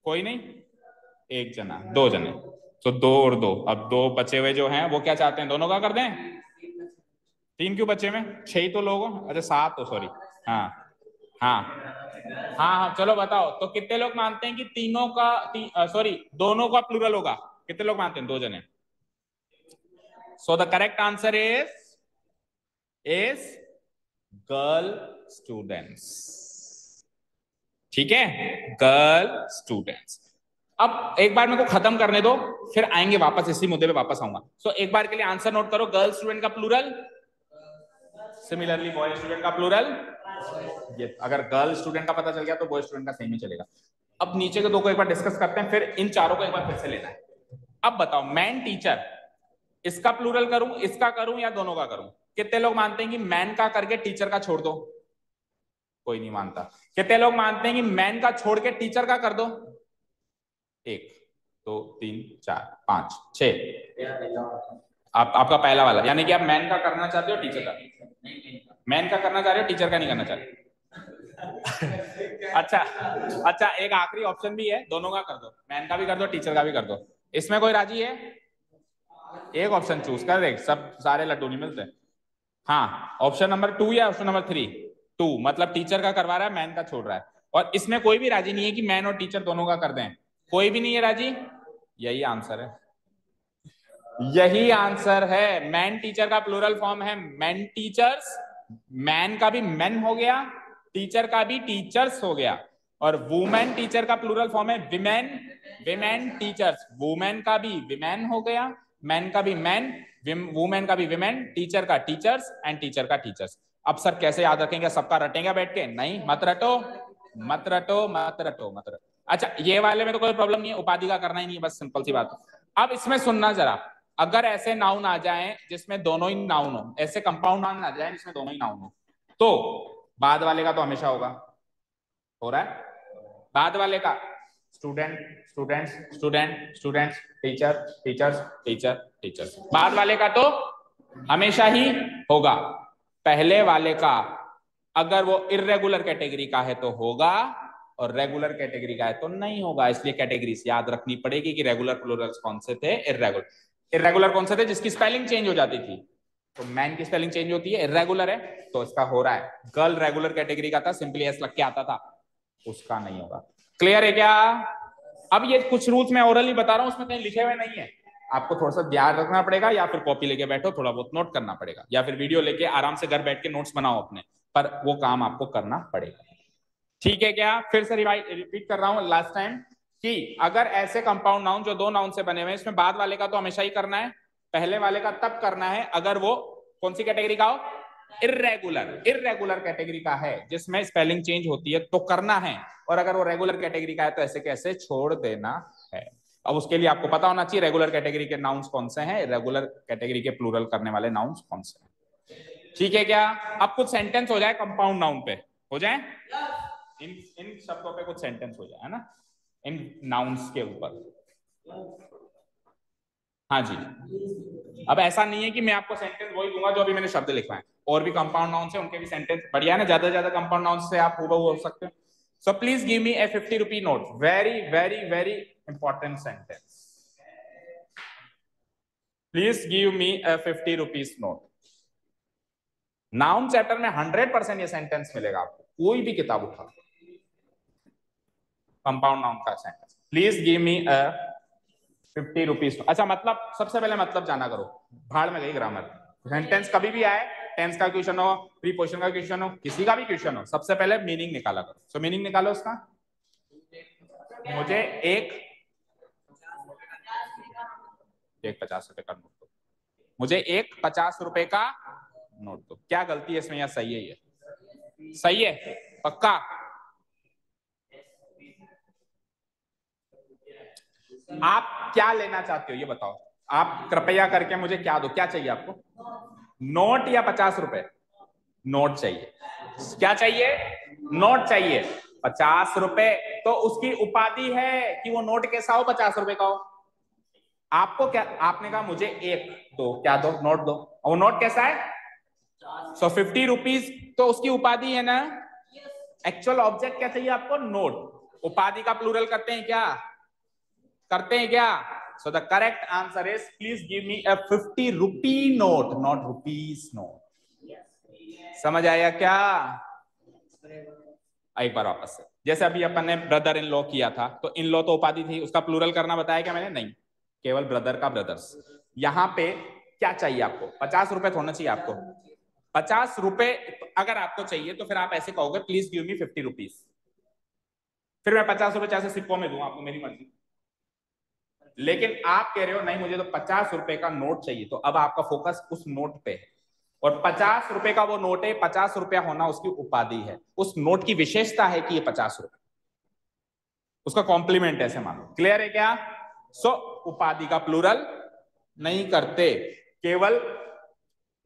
कोई नहीं, 1 जना, 2 जने, तो 2 और 2। अब 2 बचे हुए जो हैं वो क्या चाहते हैं, दोनों का कर दें? 3 क्यों बचे में? 6 ही तो लोग हो। अच्छा 7 हो, सॉरी। हाँ हाँ हाँ हाँ, चलो बताओ तो कितने लोग मानते हैं कि तीनों का सॉरी दोनों का प्लूरल होगा? कितने लोग मानते हैं? 2 जने। सो the correct answer is girl students. ठीक है, गर्ल स्टूडेंट्स। अब एक बार मेरे को खत्म करने दो, फिर आएंगे वापस, इसी मुद्दे पे वापस आऊंगा। सो एक बार के लिए आंसर नोट करो, गर्ल स्टूडेंट का प्लूरल, सिमिलरली बॉय स्टूडेंट का प्लूरल। ये अगर गर्ल स्टूडेंट का पता चल गया तो बॉय स्टूडेंट का सही में चलेगा। अब नीचे के 2 को एक बार डिस्कस करते हैं, फिर इन चारों को एक बार फिर से लेना है। अब बताओ, मैन टीचर, इसका प्लूरल करूं, इसका करूं या दोनों का करूं? कितने लोग मानते हैं कि मैन का करके टीचर का छोड़ दो? कोई नहीं मानता। कितने लोग मानते हैं कि मैन का छोड़ के टीचर का कर दो? 1 2 3 4 5 6। आपका पहला वाला, यानी कि आप मैन का करना चाहते हो टीचर का? मैन का करना चाह रहे हो, टीचर का नहीं करना चाह रहे? अच्छा अच्छा, एक आखिरी ऑप्शन भी है, दोनों का कर दो, मैन का भी कर दो टीचर का भी कर दो। इसमें कोई राजी है? एक ऑप्शन चूज कर, देख सब सारे लड्डू नहीं मिलते। हाँ, ऑप्शन नंबर 2 या ऑप्शन नंबर 3? 2, मतलब टीचर का करवा रहा है, मैन का छोड़ रहा है। और इसमें कोई भी राजी नहीं है कि मैन और टीचर दोनों का कर दें, कोई भी नहीं है राजी। यही आंसर है, यही आंसर है। मैन टीचर का प्लूरल फॉर्म है मैन टीचर्स, मैन का भी मैन हो गया, टीचर का भी टीचर्स हो गया, और वुमेन टीचर का प्लूरल फॉर्म है विमेन, विमेन टीचर्स, वुमेन का भी विमेन हो गया, मैन का भी मैन, वुमेन का भी विमेन, टीचर का टीचर्स एंड टीचर का टीचर्स। अब सर कैसे याद रखेंगे, सबका रटेंगे बैठ के? नहीं, मत रटो मत रटो मत रटो मत रटो। अच्छा, ये वाले में तो कोई प्रॉब्लम नहीं है, उपाधि का करना ही नहीं है, बस सिंपल सी बात। अब इसमें सुनना जरा, अगर ऐसे नाउन आ जाए जिसमें दोनों ही नाउन हो, ऐसे कंपाउंड नाउन आ जाए जिसमें दोनों ही नाउन हो, तो बाद वाले का तो हमेशा होगा, हो रहा है बाद वाले का, student students student students, teacher teachers teacher teachers, बाद वाले का तो हमेशा ही होगा। पहले वाले का अगर वो इर्रेगुलर कैटेगरी का है तो होगा, और रेगुलर कैटेगरी का है तो नहीं होगा। इसलिए कैटेगरीज याद रखनी पड़ेगी कि रेगुलर प्लूरल्स कौन से थे, इर्रेगुलर। इर्रेगुलर कौन से थे? जिसकी स्पेलिंग चेंज हो जाती थी। तो मैन की स्पेलिंग चेंज होती है, इर्रेगुलर है, तो इसका हो रहा है। गर्ल रेगुलर कैटेगरी का था, सिंपली एस लग के आता था, उसका नहीं होगा। क्लियर है क्या? अब ये कुछ रूल्स मैं ओरली बता रहा हूं, उसमें कहीं लिखे हुए नहीं है, आपको थोड़ा सा ध्यान रखना पड़ेगा, या फिर कॉपी लेके बैठो, थोड़ा बहुत नोट करना पड़ेगा, या फिर वीडियो लेके आराम से घर बैठ के नोट्स बनाओ अपने, पर वो काम आपको करना पड़ेगा। ठीक है क्या? फिर से रिपीट कर रहा हूं लास्ट टाइम, कि अगर ऐसे कंपाउंड नाउन जो दो नाउन से बने हुए हैं, इसमें बाद वाले का तो हमेशा ही करना है, पहले वाले का तब करना है अगर वो कौन सी कैटेगरी का हो, इर्रेगुलर, इर्रेगुलर कैटेगरी का है जिसमें स्पेलिंग चेंज होती है तो करना है, और अगर वो रेगुलर कैटेगरी का है तो ऐसे कैसे छोड़ देना है। अब उसके लिए आपको पता होना चाहिए रेगुलर कैटेगरी के नाउन्स कौन से हैं, रेगुलर कैटेगरी के प्लूरल करने वाले नाउन्स कौन से हैं। ठीक है क्या? अब कुछ सेंटेंस हो जाए कंपाउंड नाउन पे, हो जाए इन इन शब्दों पे कुछ सेंटेंस हो जाए, है ना, इन नाउन्स के ऊपर। हाँ जी। अब ऐसा नहीं है कि मैं आपको सेंटेंस वही दूंगा जो अभी मैंने शब्द लिखवाए, और भी कंपाउंड नाउन्स है, उनके भी सेंटेंस बढ़िया है ना, ज्यादा से ज्यादा कंपाउंड नाउन्स से आप हूबहू हो सकते हो। So please give me A 50 rupee note, very very very important sentence, please give me A 50 rupees note. Noun chapter में 100% ये सेंटेंस मिलेगा आपको, कोई भी किताब उठा, कंपाउंड नाउन का sentence. Please give me a 50 rupees. अच्छा, मतलब सबसे पहले मतलब जाना करो, भाड़ में गई ग्रामर। सेंटेंस कभी भी आए, टेंस का क्वेश्चन हो, प्रीपोजिशन का क्वेश्चन हो, किसी का भी क्वेश्चन हो, सबसे पहले मीनिंग निकाला करो। सो मीनिंग निकालो उसका। मुझे एक 50 रुपए का नोट दो, मुझे एक 50 रुपए का नोट दो। क्या गलती है इसमें, या सही है? ये सही है पक्का? आप क्या लेना चाहते हो ये बताओ, आप कृपया करके मुझे क्या दो, क्या चाहिए आपको? नोट या 50 रुपए? नोट चाहिए। क्या चाहिए? नोट चाहिए। 50 रुपए तो उसकी उपाधि है कि वो नोट कैसा हो, 50 रुपए का हो। आपको क्या, आपने कहा मुझे एक दो, क्या दो? नोट दो, और वो नोट कैसा है? सो 50 रुपीज तो उसकी उपाधि है ना। एक्चुअल ऑब्जेक्ट क्या चाहिए आपको? नोट। उपाधि का प्लूरल करते हैं क्या? करते हैं क्या? सो the correct answer is, please give me a 50 rupee note, not rupees note. समझ आया क्या? एक बार वापस से, जैसे अभी अपन ने ब्रदर इन लॉ किया था, तो इन लॉ तो उपाधि थी, उसका प्लूरल करना बताया क्या मैंने? नहीं, केवल ब्रदर का ब्रदर्स। यहाँ पे क्या चाहिए आपको? 50 रुपए थोड़ा चाहिए आपको? 50 रुपए अगर आपको चाहिए तो फिर आप ऐसे कहोगे, प्लीज गिव मी 50 रुपीज। फिर मैं 50 रुपए चाहे सिक्कों में दूं आपको, मेरी मर्जी। लेकिन आप कह रहे हो नहीं, मुझे तो 50 रुपए का नोट चाहिए, तो अब आपका फोकस उस नोट पे है, और 50 रुपए का वो नोट है, 50 रुपया होना उसकी उपाधि है, उस नोट की विशेषता है कि ये 50 रुपए, उसका कॉम्प्लीमेंट ऐसे मानो। क्लियर है क्या? सो उपाधि का प्लूरल नहीं करते, केवल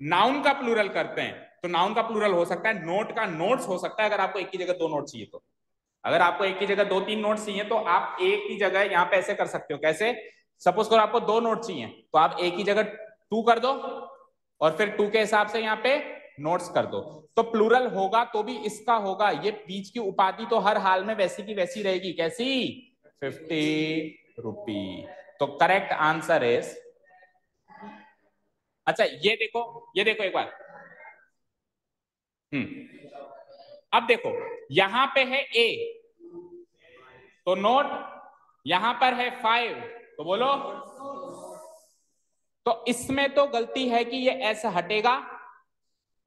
नाउन का प्लूरल करते हैं। तो नाउन का प्लूरल हो सकता है नोट का नोट्स हो सकता है, अगर आपको एक की जगह दो नोट चाहिए तो। अगर आपको एक की जगह दो तीन नोट चाहिए तो आप एक की जगह यहाँ पे ऐसे कर सकते हो। कैसे? सपोज करो आपको दो नोट चाहिए, तो आप एक की जगह टू कर दो, और फिर टू के हिसाब से यहाँ पे नोट्स कर दो। तो प्लूरल होगा तो भी इसका होगा, ये बीच की उपाधि तो हर हाल में वैसी की वैसी रहेगी। कैसी? 50 रुपी। तो करेक्ट आंसर इज, अच्छा ये देखो, ये देखो एक बार, अब देखो यहां पे है ए तो नोट, यहां पर है 5 तो बोलो। तो इसमें तो गलती है कि ये एस हटेगा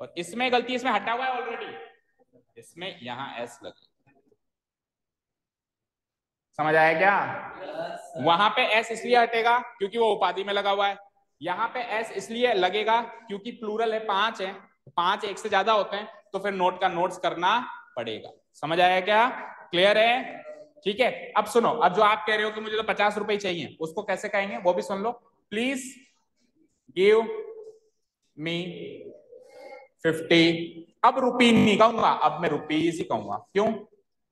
और इसमें गलती, इसमें हटा हुआ है ऑलरेडी, इसमें यहां एस लगे। समझ आया क्या? वहां पे एस इसलिए हटेगा क्योंकि वो उपाधि में लगा हुआ है, यहाँ पे एस इसलिए लगेगा क्योंकि प्लूरल है, 5 है, 5 एक से ज्यादा होते हैं तो फिर नोट का नोट्स करना पड़ेगा। समझ आया क्या? क्लियर है? ठीक है। अब सुनो, अब जो आप कह रहे हो कि मुझे तो 50 रुपए चाहिए, उसको कैसे कहेंगे वो भी सुन लो। Please give me 50। अब रुपी नहीं कहूंगा, अब मैं रुपीज ही कहूंगा। क्यों?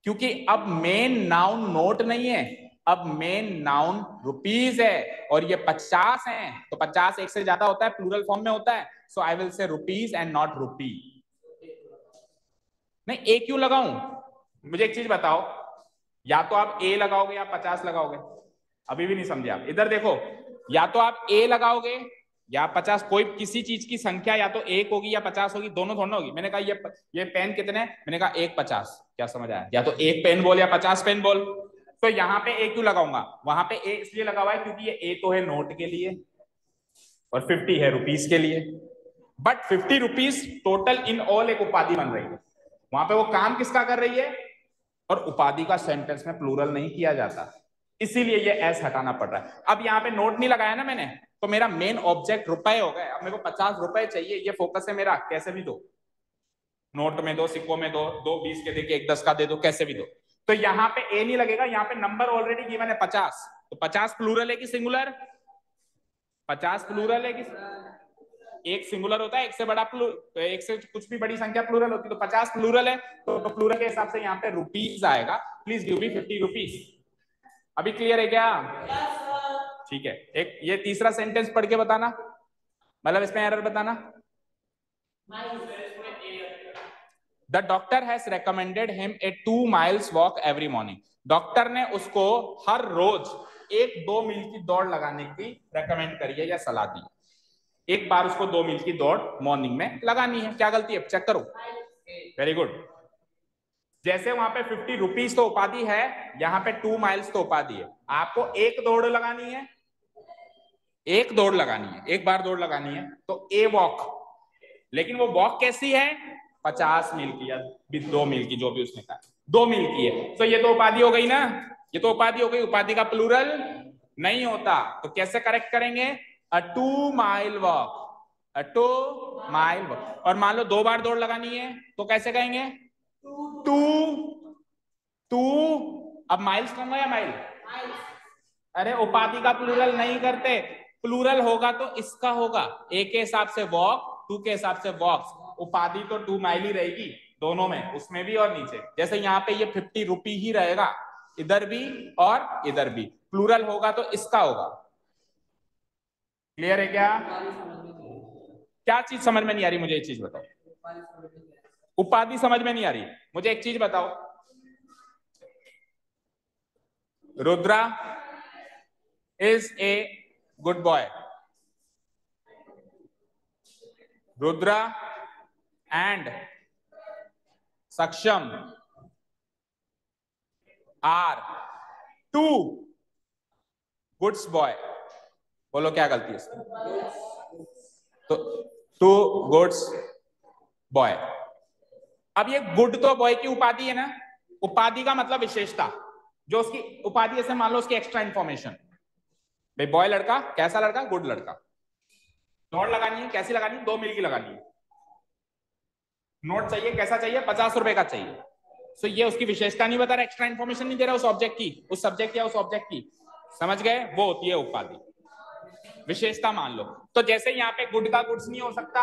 क्योंकि अब मेन नाउन नोट नहीं है, अब मेन नाउन रुपीज है और ये 50 है, तो 50 एक से ज्यादा होता है, प्लूरल फॉर्म में होता है, so I will say rupees and not rupee. नहीं, ए क्यों लगाऊं? मुझे एक चीज बताओ, या तो आप ए लगाओगे या 50 लगाओगे? अभी भी नहीं समझे आप, इधर देखो, या तो आप ए लगाओगे या 50, कोई किसी चीज की संख्या या तो 1 होगी या 50 होगी, दोनों थोड़ा होगी। मैंने कहा ये पेन कितने, मैंने कहा 1 50, क्या समझ आया? या तो 1 पेन बोल या 50 पेन बोल। तो यहाँ पे ए क्यों लगाऊंगा? वहां पे ए इसलिए लगा हुआ है क्योंकि ये ए तो है नोट के लिए और 50 है रुपीस के लिए, but 50 rupees total in all एक उपाधि बन रही है, वहां पे वो काम किसका कर रही है, और उपाधि का सेंटेंस में प्लूरल नहीं किया जाता, इसीलिए ये एस हटाना पड़ रहा है। अब यहाँ पे नोट नहीं लगाया ना मैंने, तो मेरा मेन ऑब्जेक्ट रुपए हो गए। अब मेरे को 50 रुपए चाहिए, ये फोकस है मेरा, कैसे भी दो, नोट में दो, सिक्कों में दो, 2 20 के देके 1 10 का दे दो, कैसे भी दो। तो यहाँ पे ए नहीं लगेगा, यहाँ पे नंबर ऑलरेडी गिवन है 50, तो 50 प्लूरल है कि सिंगुलर? 50 प्लूरल है कि एक सिंगुलर होता है, एक से बड़ा तो एक से कुछ भी बड़ी संख्या प्लूरल होती है, तो 50 प्लूरल है, तो प्लूरल के हिसाब से यहाँ पे रुपीज आएगा। Please give me 50 rupees. अभी क्लियर है क्या? ठीक है। एक ये तीसरा सेंटेंस पढ़ के बताना, मतलब इसमें एरर बताना। The doctor has recommended him a 2 miles walk every morning. Doctor ने उसको हर रोज 1-2 मील की दौड़ लगाने की रेकमेंड करी है या सलाह दी, एक बार उसको 2 मील की दौड़ मॉर्निंग में लगानी है। क्या गलती है? चेक करो। Very good. जैसे वहां पे 50 रुपीज तो उपाधि है, यहाँ पे 2 miles तो उपाधि है। आपको एक दौड़ लगानी है, एक दौड़ लगानी है, एक बार दौड़ लगानी है, तो ए वॉक, लेकिन वो वॉक कैसी है? 50 मील की या 2 मील की, जो भी उसने कहा 2 मील की है, तो ये तो उपाधि हो गई ना, ये तो उपाधि हो गई, उपाधि का प्लूरल नहीं होता। तो कैसे करेक्ट करेंगे? अ 2 mile वॉक, अ 2 mile वॉक। और मान लो 2 बार दौड़ लगानी है तो कैसे कहेंगे? 2 अब माइल्स कहूंगा या माइल? अरे उपाधि का प्लूरल नहीं करते, प्लूरल होगा तो इसका होगा, ए के हिसाब से वॉक, 2 के हिसाब से वॉक्स, उपाधि तो 2 माइल ही रहेगी दोनों में, उसमें भी और नीचे। जैसे यहाँ पे ये 50 रुपी ही रहेगा, इधर भी और इधर भी, प्लूरल होगा तो इसका होगा। क्लियर है क्या? क्या चीज समझ में नहीं आ रही? मुझे एक चीज बताओ। उपाधि समझ में नहीं आ रही? मुझे एक चीज बताओ, Rudra is a good boy, Rudra and सक्षम आर 2 गुड्स बॉय। बोलो क्या गलती है इसमें? तो 2 गुड्स बॉय। अब ये गुड तो बॉय की उपाधि है ना, उपाधि का मतलब विशेषता, जो उसकी उपाधि, ऐसे मान लो उसकी एक्स्ट्रा इंफॉर्मेशन, भाई बॉय लड़का, कैसा लड़का? गुड लड़का। दौड़ लगानी है, कैसी लगानी है? 2 मील की लगानी है। नोट चाहिए, कैसा चाहिए? 50 रुपए का चाहिए। सो ये उसकी विशेषता नहीं बता रहा, एक्स्ट्रा इंफॉर्मेशन नहीं दे रहा उस ऑब्जेक्ट की, उस सब्जेक्ट या उस ऑब्जेक्ट की। समझ गए? वो होती है उपाधि, विशेषता मान लो। तो जैसे यहाँ पे गुड का गुड्स नहीं हो सकता,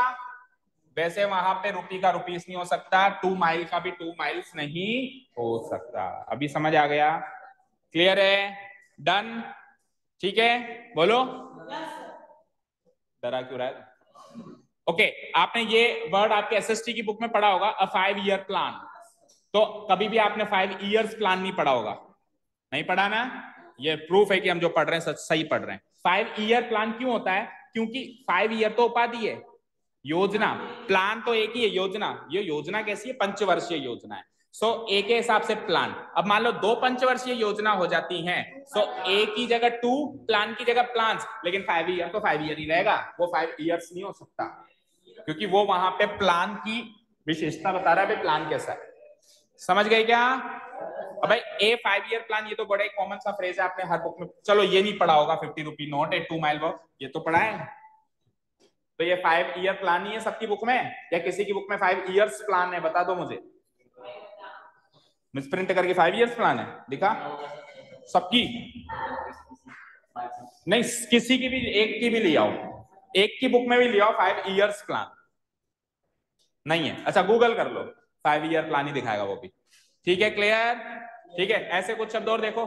वैसे वहां पे रुपी का रुपीस नहीं हो सकता, 2 माइल का भी 2 माइल्स नहीं हो सकता। अभी समझ आ गया? क्लियर है? डन? ठीक है, बोलो। डरा क्यों रहा है? ओके, आपने ये वर्ड आपके एसएसटी की बुक में पढ़ा होगा, अ 5 ईयर प्लान। तो कभी भी आपने 5 इयर्स प्लान नहीं पढ़ा होगा, नहीं पढ़ा ना? ये प्रूफ है कि हम जो पढ़ रहे हैं सच सही पढ़ रहे हैं। 5 ईयर प्लान क्यों होता है? क्योंकि 5 ईयर तो उपाधि है, योजना, प्लान तो एक ही है, योजना, ये योजना कैसी है, पंचवर्षीय योजना है। सो ए के हिसाब से प्लान, अब मान लो 2 पंचवर्षीय योजना हो जाती हैं, सो ए की जगह 2, प्लान की जगह प्लान्स, लेकिन 5 ईयर तो 5 ईयर ही रहेगा, वो 5 ईयर्स नहीं हो सकता, क्योंकि वो वहां पे प्लान की विशेषता बता रहा है भाई प्लान कैसा है। समझ गए क्या? अब भाई ए 5 ईयर प्लान, ये तो बड़ा ही कॉमन सा फ्रेज है, आपने हर बुक में, चलो ये नहीं पढ़ा होगा 50 रुपी नोट ए 2 माइल वॉक, ये तो पढ़ा है। तो ये 5 ईयर प्लान नहीं है सबकी बुक में, या किसी की बुक में 5 ईयर्स प्लान है, बता दो मुझे, मिसप्रिंट करके 5 ईयर्स प्लान है दिखा सबकी? नहीं, किसी की भी, एक की भी ले आओ, एक की बुक में भी ले आओ 5 ईयर्स प्लान, नहीं है, अच्छा गूगल कर लो, 5 ईयर प्लान ही दिखाएगा वो भी। ठीक है, क्लियर? ठीक है, ऐसे कुछ शब्द और देखो,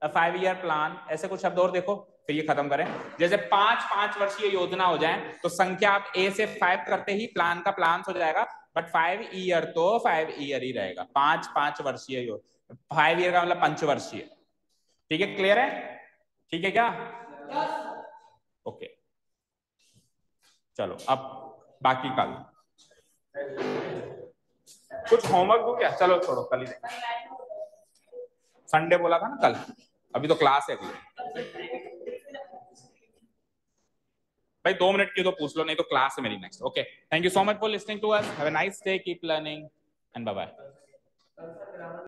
5 ईयर प्लान, ऐसे कुछ शब्द और देखो, फिर ये खत्म करें। जैसे 5 वर्षीय योजना हो जाए तो संख्या आप ए से 5 करते ही प्लान का प्लान हो जाएगा, बट 5 ईयर तो 5 ईयर ही रहेगा, 5 वर्षीय 5 ईयर का मतलब पंचवर्षीय। ठीक है, क्लियर है? ठीक है क्या? ओके, चलो अब बाकी कल कुछ होमवर्क हो क्या? चलो छोड़ो, कल ही देखेंगे, संडे बोला था ना कल, अभी तो क्लास है अगली। भाई 2 मिनट की तो पूछ लो, नहीं तो क्लास है मेरी next. Okay, thank you so much for listening to us, have a nice day, keep learning and bye bye.